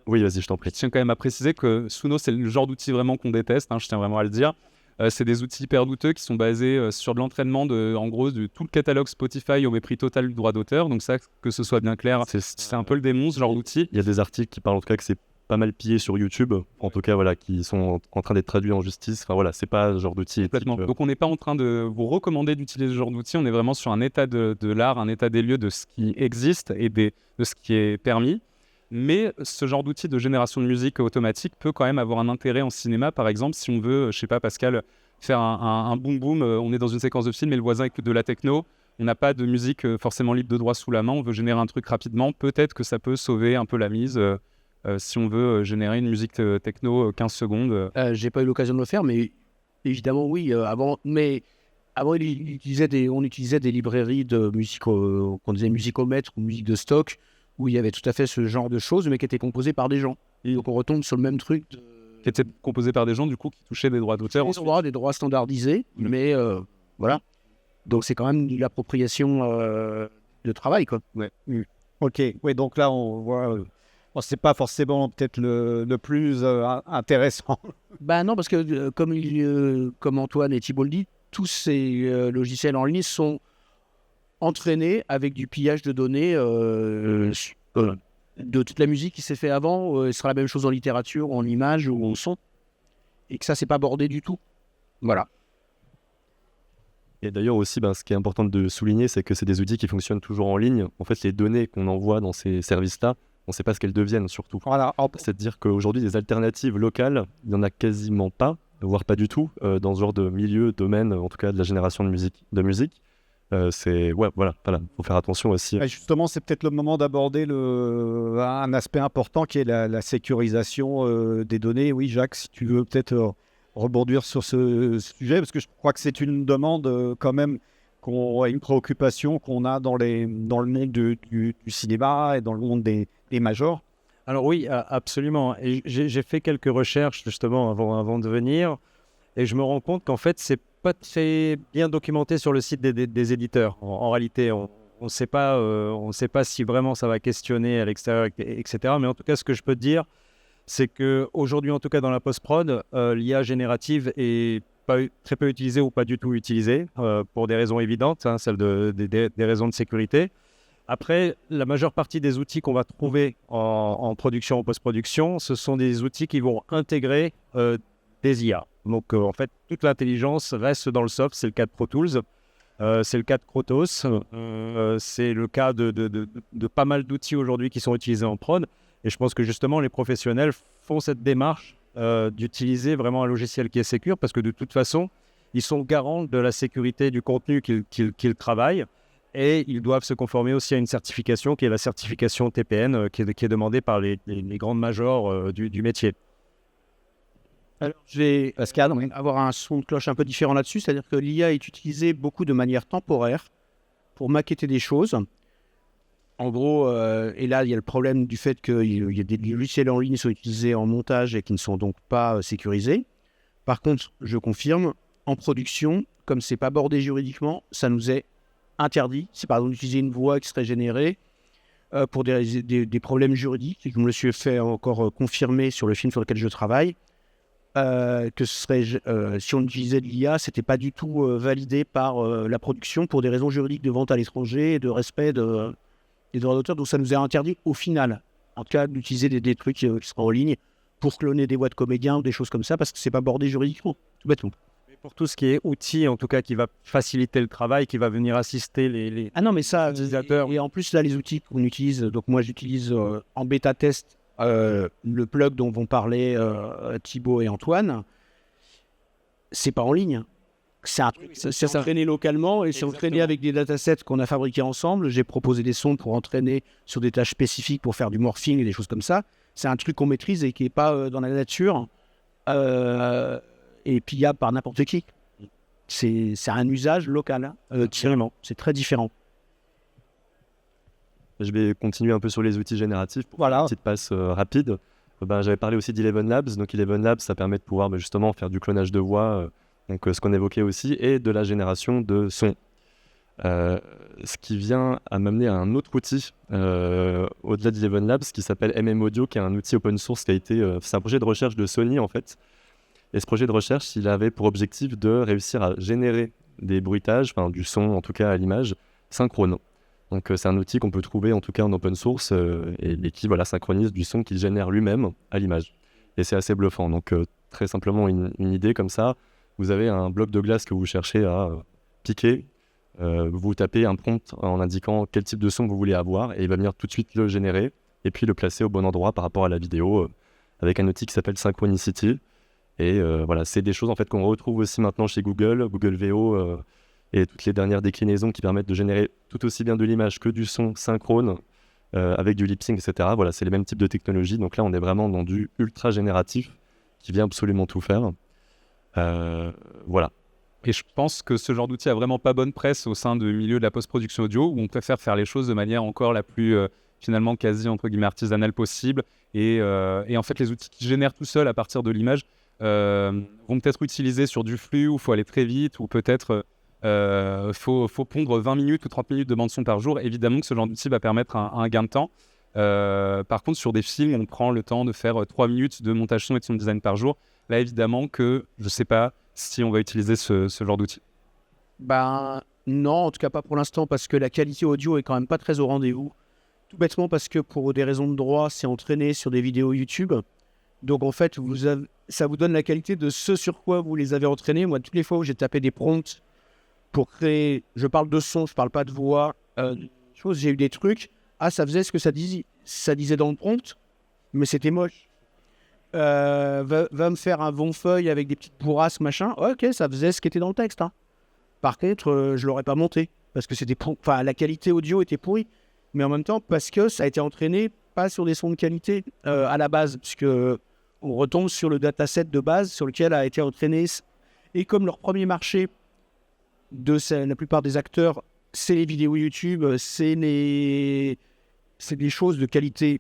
Oui, vas-y, je t'en prie. Je tiens quand même à préciser que Suno, c'est le genre d'outil vraiment qu'on déteste, je tiens vraiment à le dire. C'est des outils hyper douteux qui sont basés sur de l'entraînement en gros, de tout le catalogue Spotify au mépris total du droit d'auteur. Donc ça, que ce soit bien clair, c'est un peu le démon, ce genre d'outil. Il y a des articles qui parlent en tout cas que c'est pas mal pillé sur YouTube, en tout cas, voilà, qui sont en train d'être traduits en justice. Enfin voilà, c'est pas ce genre d'outil complètement éthique. Donc on n'est pas en train de vous recommander d'utiliser ce genre d'outil, on est vraiment sur un état de l'art, un état des lieux de ce qui existe et de ce qui est permis. Mais ce genre d'outil de génération de musique automatique peut quand même avoir un intérêt en cinéma. Par exemple, si on veut, je sais pas Pascal, faire un boom boom, on est dans une séquence de film et le voisin écoute de la techno, on n'a pas de musique forcément libre de droit sous la main, on veut générer un truc rapidement, peut-être que ça peut sauver un peu la mise si on veut générer une musique techno 15 secondes. J'ai pas eu l'occasion de le faire, mais évidemment oui, avant on utilisait des librairies de musique, qu'on disait musicomètre ou musique de stock, où il y avait tout à fait ce genre de choses, mais qui étaient composées par des gens. Et donc on retombe sur le même truc. Qui étaient composés par des gens du coup qui touchaient des droits d'auteur. Des droits standardisés, mais voilà. Donc c'est quand même de l'appropriation de travail, quoi. Ouais. Ok, oui, donc là on voit, c'est pas forcément peut-être le plus intéressant. Non, parce que comme Antoine et Thibault le disent, tous ces logiciels en ligne sont entraînés avec du pillage de données de toute la musique qui s'est fait avant. Ce sera la même chose en littérature, en image ou en son, et que ça c'est pas bordé du tout. Voilà. Et d'ailleurs aussi, ce qui est important de souligner, c'est que c'est des outils qui fonctionnent toujours en ligne. En fait, les données qu'on envoie dans ces services-là, on ne sait pas ce qu'elles deviennent surtout. Voilà. C'est-à-dire qu'aujourd'hui, des alternatives locales, il n'y en a quasiment pas, voire pas du tout, dans ce genre de milieu, domaine, en tout cas de la génération de musique. Voilà, faut faire attention aussi. Et justement, c'est peut-être le moment d'aborder un aspect important qui est la sécurisation des données. Oui, Jacques, si tu veux peut-être rebondir sur ce sujet, parce que je crois que c'est une demande quand même, une préoccupation qu'on a dans le monde du cinéma et dans le monde des majors. Alors oui, absolument. Et j'ai fait quelques recherches justement avant de venir, et je me rends compte qu'en fait, c'est pas très bien documenté sur le site des éditeurs. En réalité, on ne sait pas si vraiment ça va questionner à l'extérieur, etc. Mais en tout cas, ce que je peux te dire, c'est qu'aujourd'hui, en tout cas dans la post-prod, l'IA générative est très peu utilisé ou pas du tout utilisé, pour des raisons évidentes, hein, celles des raisons de sécurité. Après, la majeure partie des outils qu'on va trouver en production, en post-production, ce sont des outils qui vont intégrer des IA. Donc, en fait, toute l'intelligence reste dans le soft. C'est le cas de Pro Tools, c'est le cas de Krotos, c'est le cas de pas mal d'outils aujourd'hui qui sont utilisés en prod. Et je pense que justement, les professionnels font cette démarche d'utiliser vraiment un logiciel qui est sécure, parce que de toute façon, ils sont garants de la sécurité du contenu qu'ils travaillent. Et ils doivent se conformer aussi à une certification qui est la certification TPN, qui est demandée par les grandes majors du métier. Alors, je vais avoir un son de cloche un peu différent là-dessus, c'est-à-dire que l'IA est utilisée beaucoup de manière temporaire pour maqueter des choses. En gros, et là, il y a le problème du fait qu'il y a des logiciels en ligne qui sont utilisés en montage et qui ne sont donc pas sécurisés. Par contre, je confirme, en production, comme c'est pas bordé juridiquement, ça nous est interdit. C'est par exemple d'utiliser une voix qui serait générée pour des problèmes juridiques. Et je me le suis fait encore confirmer sur le film sur lequel je travaille. Que ce serait, si on utilisait de l'IA, c'était pas du tout validé par la production pour des raisons juridiques de vente à l'étranger et de respect des droits d'auteur. Donc ça nous est interdit au final, en tout cas, d'utiliser des trucs qui seront en ligne pour cloner des voix de comédiens ou des choses comme ça, parce que c'est pas bordé juridiquement, tout bêtement. Pour tout ce qui est outils, en tout cas, qui va faciliter le travail, qui va venir assister les Ah non, mais ça, utilisateurs. et en plus, là, les outils qu'on utilise, donc moi, j'utilise en bêta-test le plug dont vont parler Thibaut et Antoine. C'est pas en ligne. C'est un truc, c'est entraîné localement et c'est entraîné avec des datasets qu'on a fabriqués ensemble. J'ai proposé des sondes pour entraîner sur des tâches spécifiques pour faire du morphing et des choses comme ça. C'est un truc qu'on maîtrise et qui n'est pas dans la nature. Et puis il y a par n'importe qui. C'est un usage local, différemment. C'est très différent. Je vais continuer un peu sur les outils génératifs pour Voilà. une petite passe rapide. J'avais parlé aussi d'Eleven Labs. Donc Eleven Labs, ça permet de pouvoir justement faire du clonage de voix, donc ce qu'on évoquait aussi, et de la génération de son. Ce qui vient à m'amener à un autre outil au-delà d'Eleven Labs qui s'appelle MM Audio, qui est un outil open source qui a été... c'est un projet de recherche de Sony en fait. Et ce projet de recherche, il avait pour objectif de réussir à générer des bruitages, enfin du son en tout cas à l'image, synchrone. Donc c'est un outil qu'on peut trouver en tout cas en open source et qui synchronise du son qu'il génère lui-même à l'image. Et c'est assez bluffant. Donc très simplement une idée comme ça, vous avez un bloc de glace que vous cherchez à piquer, vous tapez un prompt en indiquant quel type de son vous voulez avoir et il va venir tout de suite le générer et puis le placer au bon endroit par rapport à la vidéo avec un outil qui s'appelle Synchronicity. Et c'est des choses en fait qu'on retrouve aussi maintenant chez Google VO et toutes les dernières déclinaisons qui permettent de générer tout aussi bien de l'image que du son synchrone avec du lip sync, etc. Voilà, c'est les mêmes types de technologies. Donc là, on est vraiment dans du ultra génératif qui vient absolument tout faire. Voilà. Et je pense que ce genre d'outil a vraiment pas bonne presse au sein du milieu de la post-production audio, où on préfère faire les choses de manière encore la plus finalement quasi entre guillemets artisanale possible. Et en fait, les outils qui génèrent tout seuls à partir de l'image vont peut-être utiliser sur du flux où il faut aller très vite, ou peut-être faut pondre 20 minutes ou 30 minutes de bande son par jour. Évidemment que ce genre d'outil va permettre un gain de temps. Par contre, sur des films, on prend le temps de faire 3 minutes de montage son et de son design par jour. Là, évidemment que je ne sais pas si on va utiliser ce genre d'outil. Ben non, en tout cas pas pour l'instant, parce que la qualité audio est quand même pas très au rendez-vous. Tout bêtement parce que pour des raisons de droit, c'est entraîné sur des vidéos YouTube. Donc en fait, ça vous donne la qualité de ce sur quoi vous les avez entraînés. Moi, toutes les fois où j'ai tapé des prompts pour créer, je parle de son, je parle pas de voix, j'ai eu des trucs, ça faisait ce que ça disait dans le prompt, mais c'était moche. Va me faire un bon feuille avec des petites bourrasques, machin, ok, ça faisait ce qui était dans le texte. Hein. Par contre, je l'aurais pas monté, parce que la qualité audio était pourrie, mais en même temps, parce que ça a été entraîné pas sur des sons de qualité à la base, puisque on retombe sur le dataset de base sur lequel a été entraîné. Et comme leur premier marché la plupart des acteurs, c'est les vidéos YouTube, c'est des choses de qualité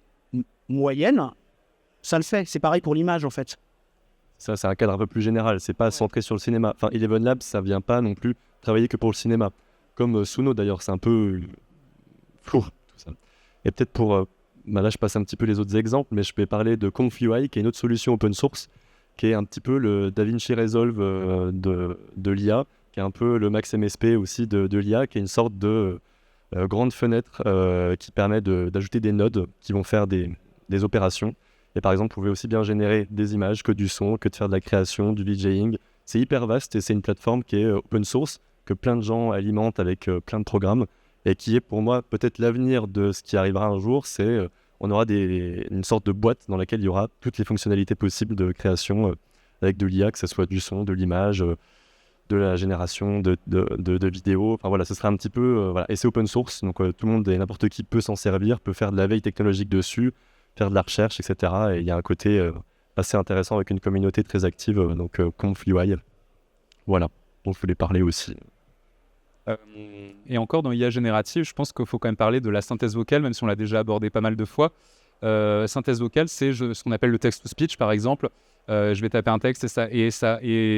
moyenne, ça le fait. C'est pareil pour l'image en fait. Ça, c'est un cadre un peu plus général. C'est pas centré sur le cinéma. Enfin, Eleven Labs, ça vient pas non plus travailler que pour le cinéma. Comme Suno d'ailleurs, c'est un peu flou tout ça. Et peut-être pour là, je passe un petit peu les autres exemples, mais je vais parler de ConfUI, qui est une autre solution open source, qui est un petit peu le DaVinci Resolve de l'IA, qui est un peu le Max MSP aussi de l'IA, qui est une sorte de grande fenêtre qui permet d'ajouter des nodes qui vont faire des opérations. Et par exemple, vous pouvez aussi bien générer des images que du son, que de faire de la création, du DJing. C'est hyper vaste et c'est une plateforme qui est open source, que plein de gens alimentent avec plein de programmes et qui est pour moi peut-être l'avenir de ce qui arrivera un jour. C'est on aura une sorte de boîte dans laquelle il y aura toutes les fonctionnalités possibles de création avec de l'IA, que ce soit du son, de l'image, de la génération de vidéos. Enfin voilà, ce sera un petit peu... voilà. Et c'est open source, donc tout le monde et n'importe qui peut s'en servir, peut faire de la veille technologique dessus, faire de la recherche, etc. Et il y a un côté assez intéressant avec une communauté très active, donc Conf.ui. Voilà, dont je voulais parler aussi. Et encore dans l'IA générative, je pense qu'il faut quand même parler de la synthèse vocale, même si on l'a déjà abordé pas mal de fois. Synthèse vocale, c'est ce qu'on appelle le text-to-speech, par exemple. Je vais taper un texte et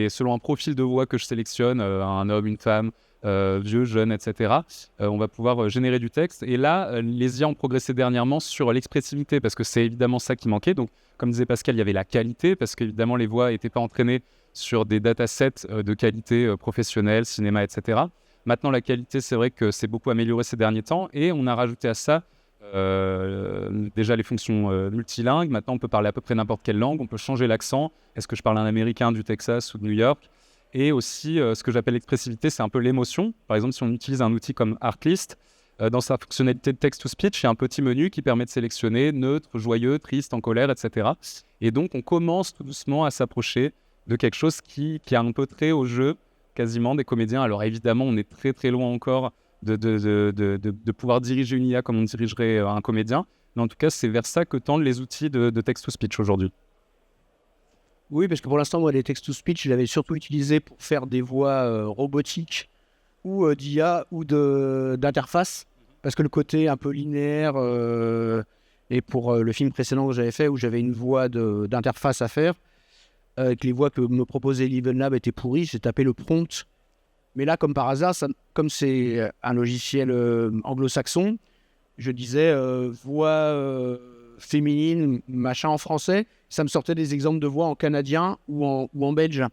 selon un profil de voix que je sélectionne, un homme, une femme, vieux, jeune, etc., on va pouvoir générer du texte. Et là, les IA ont progressé dernièrement sur l'expressivité, parce que c'est évidemment ça qui manquait. Donc, comme disait Pascal, il y avait la qualité, parce qu'évidemment, les voix n'étaient pas entraînées sur des datasets de qualité professionnelle, cinéma, etc. Maintenant, la qualité, c'est vrai que c'est beaucoup amélioré ces derniers temps, et on a rajouté à ça déjà les fonctions multilingues. Maintenant, on peut parler à peu près n'importe quelle langue, on peut changer l'accent. Est-ce que je parle un américain du Texas ou de New York? Et aussi, ce que j'appelle l'expressivité, c'est un peu l'émotion. Par exemple, si on utilise un outil comme Artlist, dans sa fonctionnalité de text-to-speech, il y a un petit menu qui permet de sélectionner neutre, joyeux, triste, en colère, etc. Et donc, on commence tout doucement à s'approcher de quelque chose qui a un peu trait au jeu, quasiment, des comédiens. Alors évidemment, on est très très loin encore de pouvoir diriger une IA comme on dirigerait un comédien. Mais en tout cas, c'est vers ça que tendent les outils de text-to-speech aujourd'hui. Oui, parce que pour l'instant, moi, les text-to-speech, je l'avais surtout utilisé pour faire des voix robotiques ou d'IA ou d'interface. Parce que le côté un peu linéaire, et pour le film précédent que j'avais fait, où j'avais une voix d'interface à faire, que les voix que me proposait Livenlab étaient pourries, j'ai tapé le prompt. Mais là, comme par hasard, comme c'est un logiciel anglo-saxon, je disais voix féminine, machin en français, ça me sortait des exemples de voix en canadien ou en belge.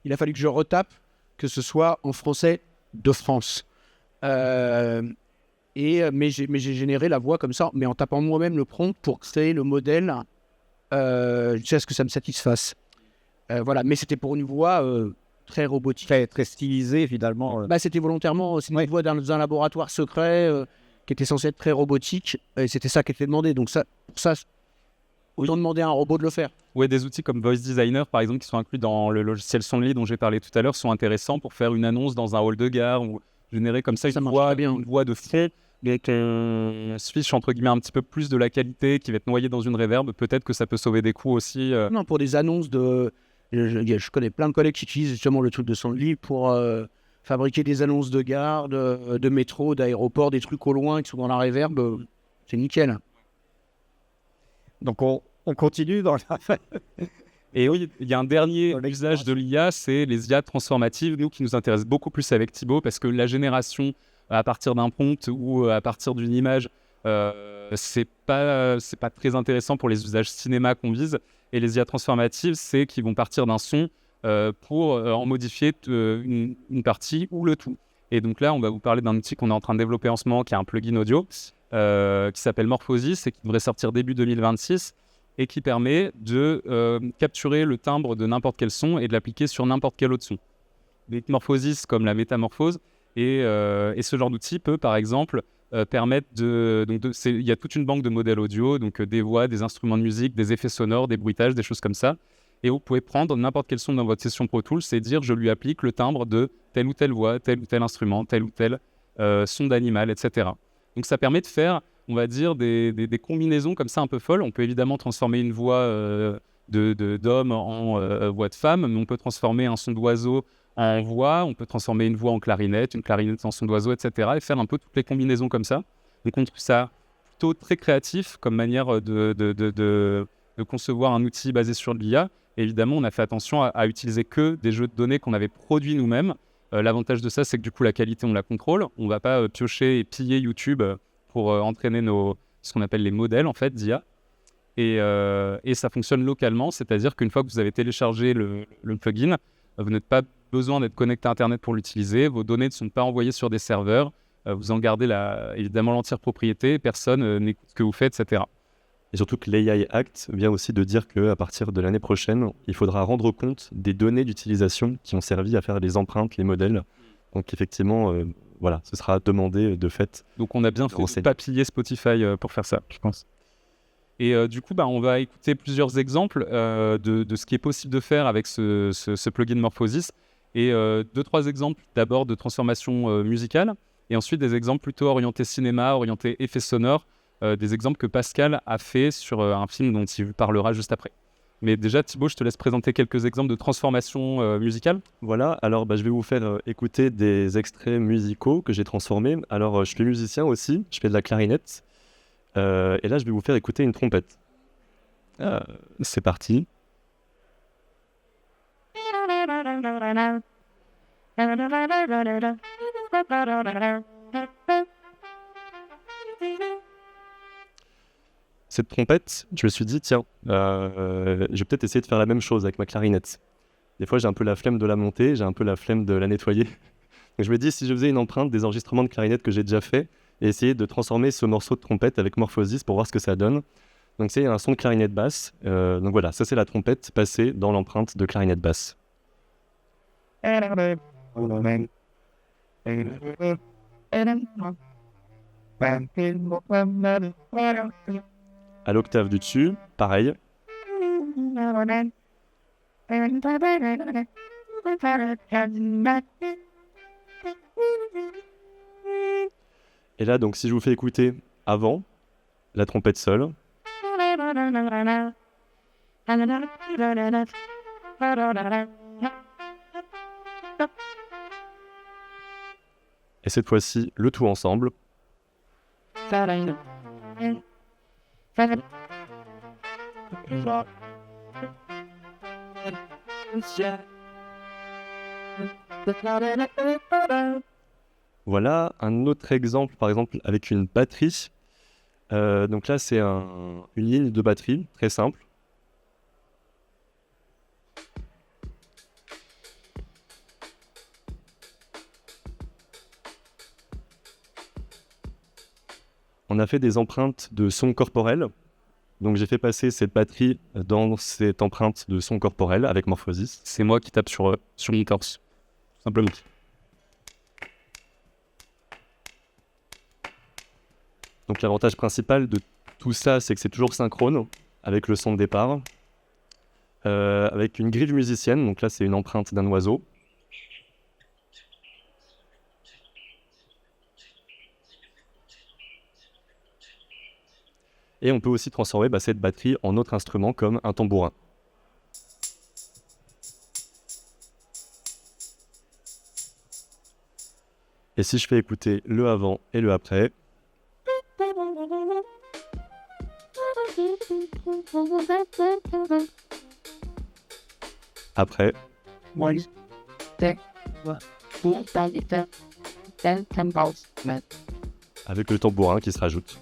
Il a fallu que je retape, que ce soit en français de France. Mais j'ai généré la voix comme ça, mais en tapant moi-même le prompt pour créer le modèle jusqu'à ce que ça me satisfasse. Voilà, mais c'était pour une voix très robotique. Très stylisée, finalement. C'était volontairement, c'est une voix dans un laboratoire secret qui était censé être très robotique, et c'était ça qui était demandé. Donc pour ça, autant demander à un robot de le faire. Ouais, des outils comme Voice Designer, par exemple, qui sont inclus dans le logiciel Sonly dont j'ai parlé tout à l'heure, sont intéressants pour faire une annonce dans un hall de gare ou générer comme ça une voix de fond avec un switch entre guillemets un petit peu plus de la qualité qui va être noyée dans une reverb. Peut-être que ça peut sauver des coûts aussi. Non, pour des annonces de... Je connais plein de collègues qui utilisent justement le truc de Sonly pour fabriquer des annonces de gare, de métro, d'aéroport, des trucs au loin qui sont dans la reverb. C'est nickel. Donc on continue dans la... Et oui, il y a un dernier usage de l'IA, c'est les IA transformatives, nous qui nous intéressent beaucoup plus avec Thibaut, parce que la génération à partir d'un prompt ou à partir d'une image, c'est pas très intéressant pour les usages cinéma qu'on vise. Et les IA transformatives, c'est qu'ils vont partir d'un son pour en modifier une partie ou le tout. Et donc là, on va vous parler d'un outil qu'on est en train de développer en ce moment, qui est un plugin audio, qui s'appelle Morphosis et qui devrait sortir début 2026 et qui permet de capturer le timbre de n'importe quel son et de l'appliquer sur n'importe quel autre son. Des Morphosis comme la métamorphose et ce genre d'outil peut par exemple permettre il y a toute une banque de modèles audio, donc des voix, des instruments de musique, des effets sonores, des bruitages, des choses comme ça. Et vous pouvez prendre n'importe quel son dans votre session Pro Tools et dire je lui applique le timbre de telle ou telle voix, tel ou tel instrument, tel ou tel son d'animal, etc. Donc ça permet de faire, on va dire, des combinaisons comme ça un peu folles. On peut évidemment transformer une voix d'homme en voix de femme, mais on peut transformer un son d'oiseau en voix, on peut transformer une voix en clarinette, une clarinette en son d'oiseau, etc. et faire un peu toutes les combinaisons comme ça. Donc on trouve ça plutôt très créatif comme manière de concevoir un outil basé sur l'IA. Et évidemment, on a fait attention à utiliser que des jeux de données qu'on avait produits nous-mêmes. L'avantage de ça, c'est que du coup, la qualité, on la contrôle. On ne va pas piocher et piller YouTube pour entraîner ce qu'on appelle les modèles en fait, d'IA. et ça fonctionne localement, c'est-à-dire qu'une fois que vous avez téléchargé le plugin, vous n'êtes pas besoin d'être connecté à Internet pour l'utiliser, vos données ne sont pas envoyées sur des serveurs, vous en gardez évidemment l'entière propriété, personne n'écoute ce que vous faites, etc. Et surtout que l'AI Act vient aussi de dire qu'à partir de l'année prochaine, il faudra rendre compte des données d'utilisation qui ont servi à faire les empreintes, les modèles. Donc effectivement, voilà, ce sera demandé de fait. Donc on a bien fait de papiller Spotify pour faire ça, je pense. Et du coup, on va écouter plusieurs exemples de ce qui est possible de faire avec ce plugin Morphosis. Et 2-3 exemples d'abord de transformation musicale, et ensuite des exemples plutôt orientés cinéma, orientés effets sonores, des exemples que Pascal a fait sur un film dont il parlera juste après. Mais déjà, Thibaut, je te laisse présenter quelques exemples de transformation musicale. Voilà, alors je vais vous faire écouter des extraits musicaux que j'ai transformés. Alors, je suis musicien aussi, je fais de la clarinette. Et là, je vais vous faire écouter une trompette. C'est parti. Cette trompette, je me suis dit, tiens, je vais peut-être essayer de faire la même chose avec ma clarinette. Des fois, j'ai un peu la flemme de la monter, j'ai un peu la flemme de la nettoyer. Donc, je me dis, si je faisais une empreinte des enregistrements de clarinette que j'ai déjà fait, et essayer de transformer ce morceau de trompette avec Morphosis pour voir ce que ça donne. Donc, c'est un son de clarinette basse. Donc voilà, ça c'est la trompette passée dans l'empreinte de clarinette basse. À l'octave du dessus, pareil. Et là, donc, si je vous fais écouter avant, la trompette seule. Et cette fois-ci, le tout ensemble. Voilà un autre exemple, par exemple, avec une batterie. Donc là, c'est une ligne de batterie, très simple. On a fait des empreintes de son corporel. Donc j'ai fait passer cette batterie dans cette empreinte de son corporel avec Morphosis. C'est moi qui tape sur mon torse, tout simplement. Donc l'avantage principal de tout ça, c'est que c'est toujours synchrone avec le son de départ. Avec une grille musicienne, donc là c'est une empreinte d'un oiseau. Et on peut aussi transformer cette batterie en autre instrument comme un tambourin. Et si je fais écouter le avant et le après, après, avec le tambourin qui se rajoute.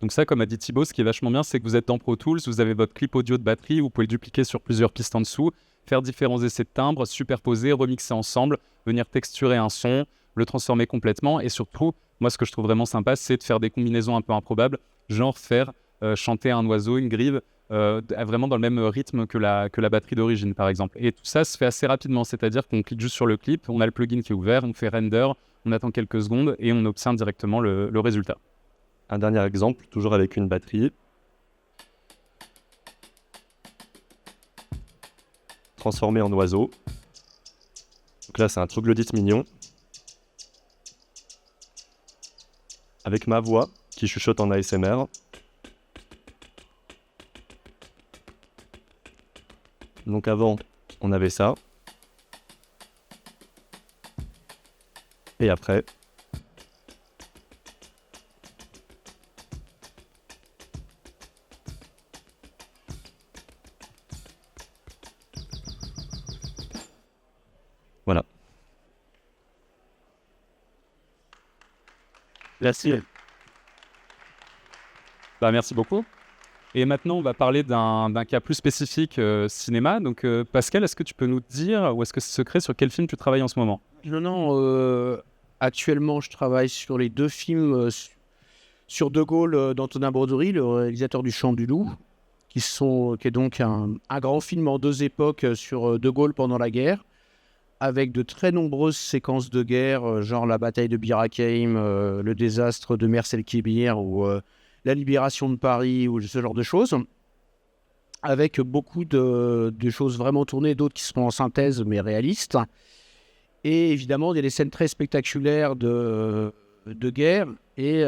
Donc ça, comme a dit Thibaut, ce qui est vachement bien, c'est que vous êtes dans Pro Tools, vous avez votre clip audio de batterie, vous pouvez le dupliquer sur plusieurs pistes en dessous, faire différents essais de timbres, superposer, remixer ensemble, venir texturer un son, le transformer complètement, et surtout, moi ce que je trouve vraiment sympa, c'est de faire des combinaisons un peu improbables, genre faire chanter un oiseau, une grive, vraiment dans le même rythme que la batterie d'origine par exemple. Et tout ça se fait assez rapidement, c'est-à-dire qu'on clique juste sur le clip, on a le plugin qui est ouvert, on fait render, on attend quelques secondes et on obtient directement le résultat. Un dernier exemple, toujours avec une batterie. Transformé en oiseau. Donc là, c'est un troglodyte mignon. Avec ma voix qui chuchote en ASMR. Donc avant, on avait ça. Et après, voilà. Merci. Bah, merci beaucoup. Et maintenant, on va parler d'un cas plus spécifique cinéma. Donc, Pascal, est-ce que tu peux nous dire, ou est-ce que c'est secret, sur quel film tu travailles en ce moment? Non, actuellement, je travaille sur les 2 films sur De Gaulle d'Antonin Broderie, le réalisateur du Chant du Loup, qui est donc un grand film en 2 époques sur De Gaulle pendant la guerre, avec de très nombreuses séquences de guerre, genre la bataille de Bir Hakeim, le désastre de Mers el-Kébir, ou la libération de Paris, ou ce genre de choses, avec beaucoup de choses vraiment tournées, d'autres qui sont en synthèse mais réalistes. Et évidemment, il y a des scènes très spectaculaires de guerre, et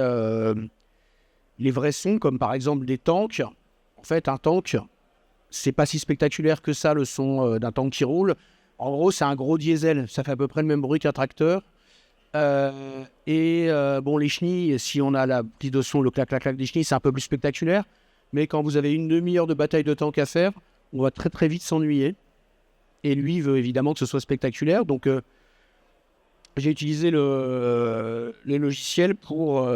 les vrais sons, comme par exemple des tanks. En fait, un tank, c'est pas si spectaculaire que ça, le son d'un tank qui roule. En gros, c'est un gros diesel, ça fait à peu près le même bruit qu'un tracteur. Bon, les chenilles, si on a la prise de son, le clac-clac-clac des chenilles, c'est un peu plus spectaculaire. Mais quand vous avez une demi-heure de bataille de tank à faire, on va très très vite s'ennuyer. Et lui veut évidemment que ce soit spectaculaire. Donc, j'ai utilisé les logiciels pour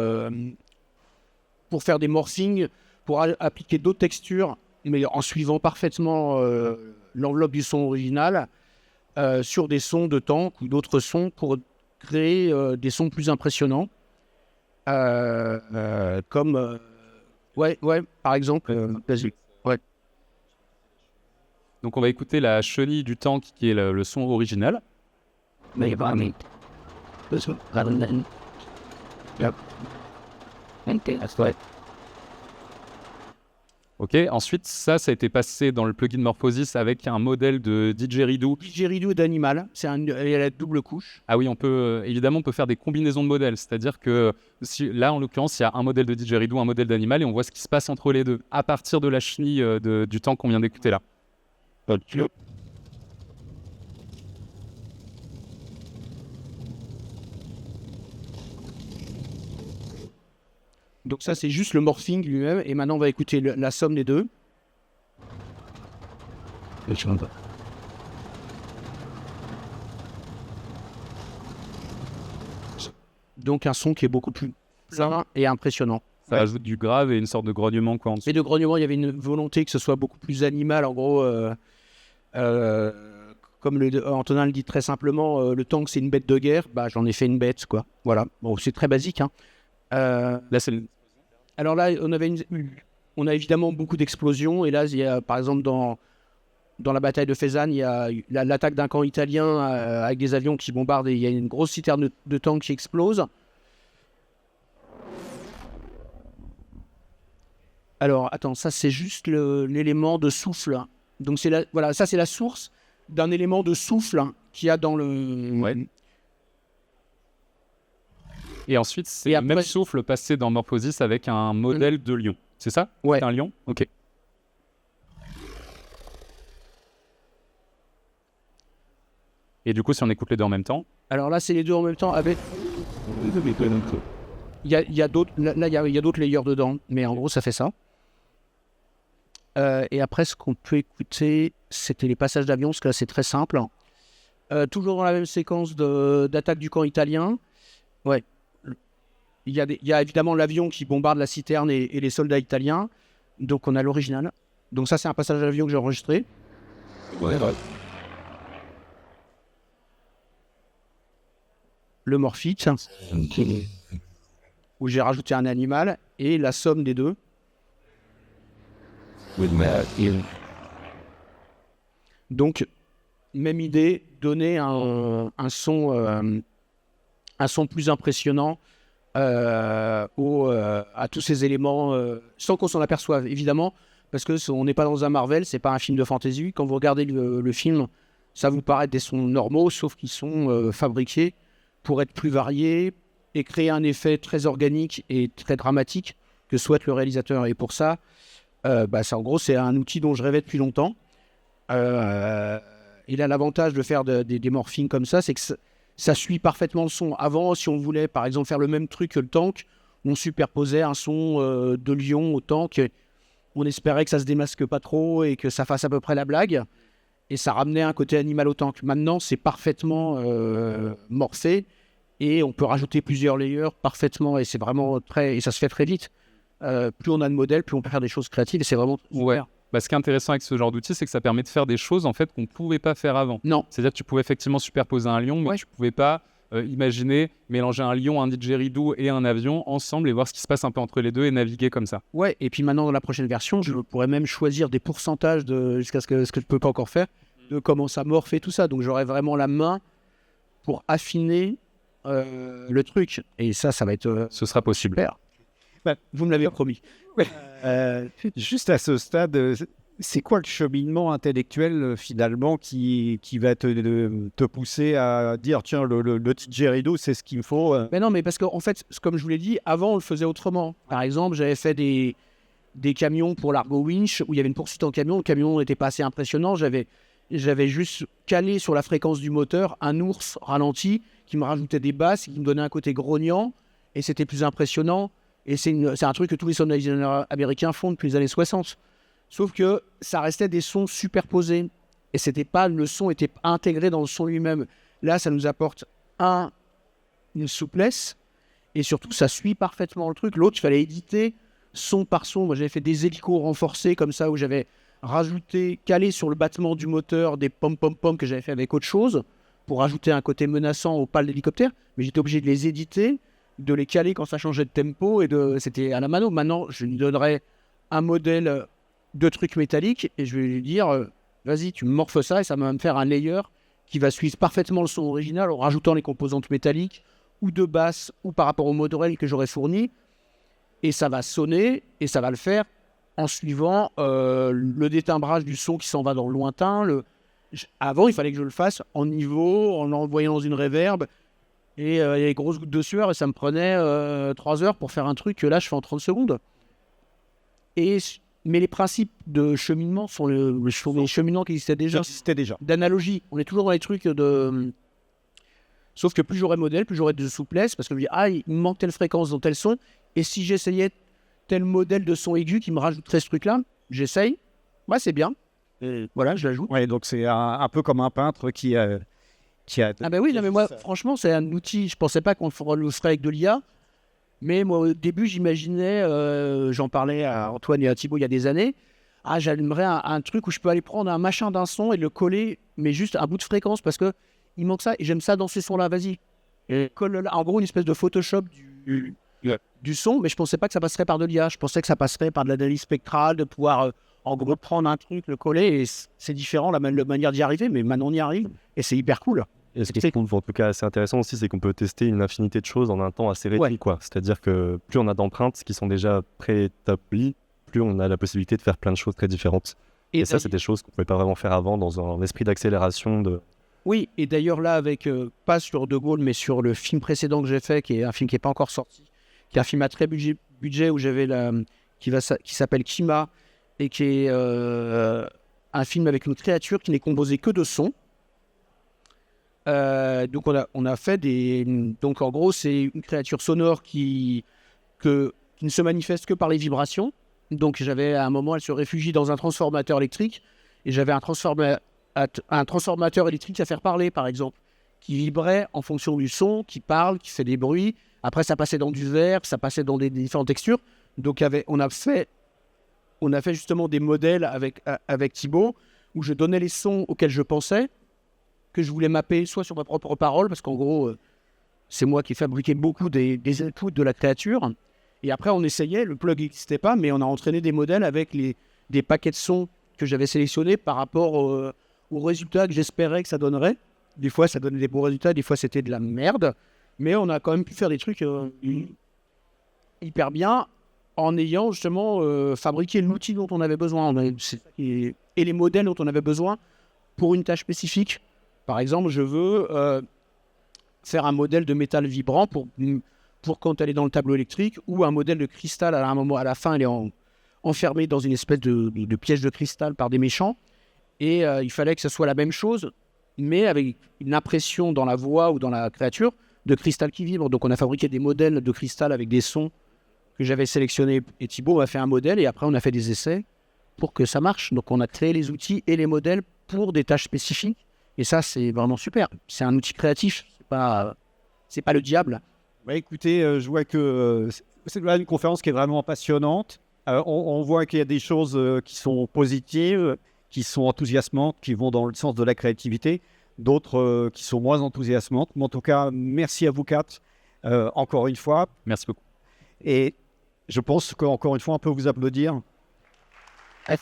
faire des morphings, pour appliquer d'autres textures, mais en suivant parfaitement l'enveloppe du son original, sur des sons de tank ou d'autres sons, pour créer des sons plus impressionnants, comme par exemple ouais. Donc, on va écouter la chenille du tank, qui est le son original. Ok, ensuite, ça a été passé dans le plugin Morphosis avec un modèle de didgeridoo. Didgeridoo d'animal, il y a la double couche. Ah oui, évidemment, on peut faire des combinaisons de modèles. C'est-à-dire que là, en l'occurrence, il y a un modèle de didgeridoo, un modèle d'animal, et on voit ce qui se passe entre les deux, à partir de la chenille du tank qu'on vient d'écouter là. Donc ça, c'est juste le morphing lui-même. Et maintenant, on va écouter la somme des deux. Donc un son qui est beaucoup plus plein et impressionnant. Ça ajoute du grave et une sorte de grognement, quoi, en dessous. Et de grognement, il y avait une volonté que ce soit beaucoup plus animal. En gros, comme Antonin le dit très simplement, le tank, c'est une bête de guerre. Bah, j'en ai fait une bête, quoi. Voilà. Bon, c'est très basique, hein. Là, c'est Alors là, on a évidemment beaucoup d'explosions. Et là, il y a, par exemple, dans la bataille de Fezzan, il y a l'attaque d'un camp italien avec des avions qui bombardent, et il y a une grosse citerne de tanks qui explose. Alors, attends, ça, c'est juste l'élément de souffle. Donc, voilà, ça, c'est la source d'un élément de souffle qu'il y a dans le... Ouais. Et ensuite, c'est le même souffle passé dans Morphosis avec un modèle de lion. C'est ça? Ouais. C'est un lion? Ok. Et du coup, si on écoute les deux en même temps? Alors là, c'est les deux en même temps avec... Il y a d'autres... Là, il y a d'autres layers dedans. Mais en gros, ça fait ça. Et après, ce qu'on peut écouter, c'était les passages d'avion, parce que là, c'est très simple. Toujours dans la même séquence d'attaque du camp italien. Ouais. Il y a évidemment l'avion qui bombarde la citerne et les soldats italiens. Donc, on a l'original. Donc, ça, c'est un passage d'avion que j'ai enregistré. Ouais. Le morphite, où j'ai rajouté un animal, et la somme des deux. Donc, même idée, donner un son plus impressionnant à tous ces éléments, sans qu'on s'en aperçoive, évidemment, parce qu'on n'est pas dans un Marvel, c'est pas un film de fantasy. Quand vous regardez le film, ça vous paraît des sons normaux, sauf qu'ils sont fabriqués pour être plus variés et créer un effet très organique et très dramatique que souhaite le réalisateur. Et pour ça, en gros, c'est un outil dont je rêvais depuis longtemps. Il a l'avantage de faire des morphings comme ça, c'est que ça suit parfaitement le son. Avant, si on voulait, par exemple, faire le même truc que le tank, on superposait un son de lion au tank. On espérait que ça se démasque pas trop et que ça fasse à peu près la blague. Et ça ramenait un côté animal au tank. Maintenant, c'est parfaitement morphé. Et on peut rajouter plusieurs layers parfaitement, et c'est vraiment et ça se fait très vite. Plus on a de modèles, plus on peut faire des choses créatives, et c'est vraiment super. Ouais. Bah, ce qui est intéressant avec ce genre d'outil, c'est que ça permet de faire des choses en fait qu'on ne pouvait pas faire avant. Non. C'est-à-dire que tu pouvais effectivement superposer un lion, mais tu ne pouvais pas imaginer mélanger un lion, un didgeridoo et un avion ensemble et voir ce qui se passe un peu entre les deux et naviguer comme ça. Ouais, et puis maintenant dans la prochaine version, je pourrais même choisir des pourcentages jusqu'à ce que je ne peux pas encore faire, de comment ça morphe et tout ça. Donc j'aurai vraiment la main pour affiner le truc. Et ça va être Ce sera possible. super. Bah, vous me l'avez promis. Juste à ce stade, c'est quoi le cheminement intellectuel finalement qui va te pousser à dire tiens, le didgeridoo, c'est ce qu'il me faut Mais non, mais parce qu'en fait, comme je vous l'ai dit, avant on le faisait autrement. Par exemple, j'avais fait des camions pour l'Argo Winch où il y avait une poursuite en camion. Le camion n'était pas assez impressionnant. J'avais juste calé sur la fréquence du moteur un ours ralenti qui me rajoutait des basses, qui me donnait un côté grognant et c'était plus impressionnant. Et c'est un truc que tous les sound designers américains font depuis les années 60. Sauf que ça restait des sons superposés. Et c'était pas, le son était intégré dans le son lui-même. Là, ça nous apporte une souplesse. Et surtout, ça suit parfaitement le truc. L'autre, il fallait éditer son par son. Moi, j'avais fait des hélicos renforcés comme ça, où j'avais rajouté, calé sur le battement du moteur des pom-pom-pom que j'avais fait avec autre chose, pour rajouter un côté menaçant aux pales d'hélicoptère. Mais j'étais obligé de les éditer, de les caler quand ça changeait de tempo, et c'était à la mano. Maintenant, je lui donnerais un modèle de trucs métalliques et je vais lui dire vas-y, tu morphes ça et ça va me faire un layer qui va suivre parfaitement le son original en rajoutant les composantes métalliques ou de basse ou par rapport au modèle que j'aurais fourni, et ça va sonner et ça va le faire en suivant le détimbrage du son qui s'en va dans le lointain. Avant, il fallait que je le fasse en niveau, en l'envoyant dans une reverb. Et il y a des grosses gouttes de sueur et ça me prenait 3 heures pour faire un truc que là je fais en 30 secondes. Mais les principes de cheminement sont les cheminements qui existaient déjà. D'analogie. On est toujours dans les trucs de. Sauf que plus j'aurai modèle, plus j'aurai de souplesse, parce que je me dis, il me manque telle fréquence dans tel son. Et si j'essayais tel modèle de son aigu qui me rajouterait ce truc-là, j'essaye. Ouais, c'est bien. Et voilà, je l'ajoute. Ouais, donc c'est un peu comme un peintre qui a. Ah ben oui, non, mais moi, franchement, c'est un outil. Je pensais pas qu'on le ferait avec de l'IA. Mais moi, au début, j'imaginais, j'en parlais à Antoine et à Thibaut il y a des années, j'aimerais un truc où je peux aller prendre un machin d'un son et le coller, mais juste un bout de fréquence, parce que il manque ça, et j'aime ça dans ces sons-là, vas-y. Et colle là, en gros, une espèce de Photoshop du son, mais je pensais pas que ça passerait par de l'IA, je pensais que ça passerait par de l'analyse spectrale, de pouvoir, en gros, prendre un truc, le coller, et c'est différent, la manière d'y arriver, mais maintenant on y arrive, et c'est hyper cool. Et ce qui est en tout cas assez intéressant aussi, c'est qu'on peut tester une infinité de choses en un temps assez réduit, quoi. C'est-à-dire que plus on a d'empreintes qui sont déjà préétablies, plus on a la possibilité de faire plein de choses très différentes. Et ça, c'est des choses qu'on ne pouvait pas vraiment faire avant dans un esprit d'accélération. Oui, et d'ailleurs là, avec pas sur De Gaulle, mais sur le film précédent que j'ai fait, qui est un film qui n'est pas encore sorti, qui est un film à très budget où j'avais qui s'appelle Kima, et qui est un film avec une créature qui n'est composée que de sons. Donc on a fait donc en gros c'est une créature sonore qui ne se manifeste que par les vibrations. Donc j'avais à un moment, elle se réfugie dans un transformateur électrique, et j'avais un transformateur électrique à faire parler, par exemple, qui vibrait en fonction du son, qui parle, qui fait des bruits. Après ça passait dans du verre, ça passait dans des différentes textures. Donc on a fait justement des modèles avec Thibaut, où je donnais les sons auxquels je pensais, que je voulais mapper soit sur ma propre parole, parce qu'en gros, c'est moi qui fabriquais beaucoup des inputs de la créature. Et après, on essayait, le plug n'existait pas, mais on a entraîné des modèles avec des paquets de sons que j'avais sélectionnés par rapport aux résultats que j'espérais que ça donnerait. Des fois, ça donnait des bons résultats, des fois, c'était de la merde. Mais on a quand même pu faire des trucs hyper bien en ayant justement fabriqué l'outil dont on avait besoin. Et les modèles dont on avait besoin pour une tâche spécifique. Par exemple, je veux faire un modèle de métal vibrant pour quand elle est dans le tableau électrique, ou un modèle de cristal à un moment, à la fin, elle est enfermée dans une espèce de piège de cristal par des méchants. Et il fallait que ce soit la même chose, mais avec une impression dans la voix ou dans la créature de cristal qui vibre. Donc on a fabriqué des modèles de cristal avec des sons que j'avais sélectionnés. Et Thibaut a fait un modèle, et après on a fait des essais pour que ça marche. Donc on a créé les outils et les modèles pour des tâches spécifiques. Et ça, c'est vraiment super. C'est un outil créatif. c'est pas le diable. Bah, écoutez, je vois que c'est là une conférence qui est vraiment passionnante. On voit qu'il y a des choses qui sont positives, qui sont enthousiasmantes, qui vont dans le sens de la créativité, d'autres qui sont moins enthousiasmantes. Mais en tout cas, merci à vous quatre, encore une fois. Merci beaucoup. Et je pense qu'encore une fois, on peut vous applaudir. Ouais.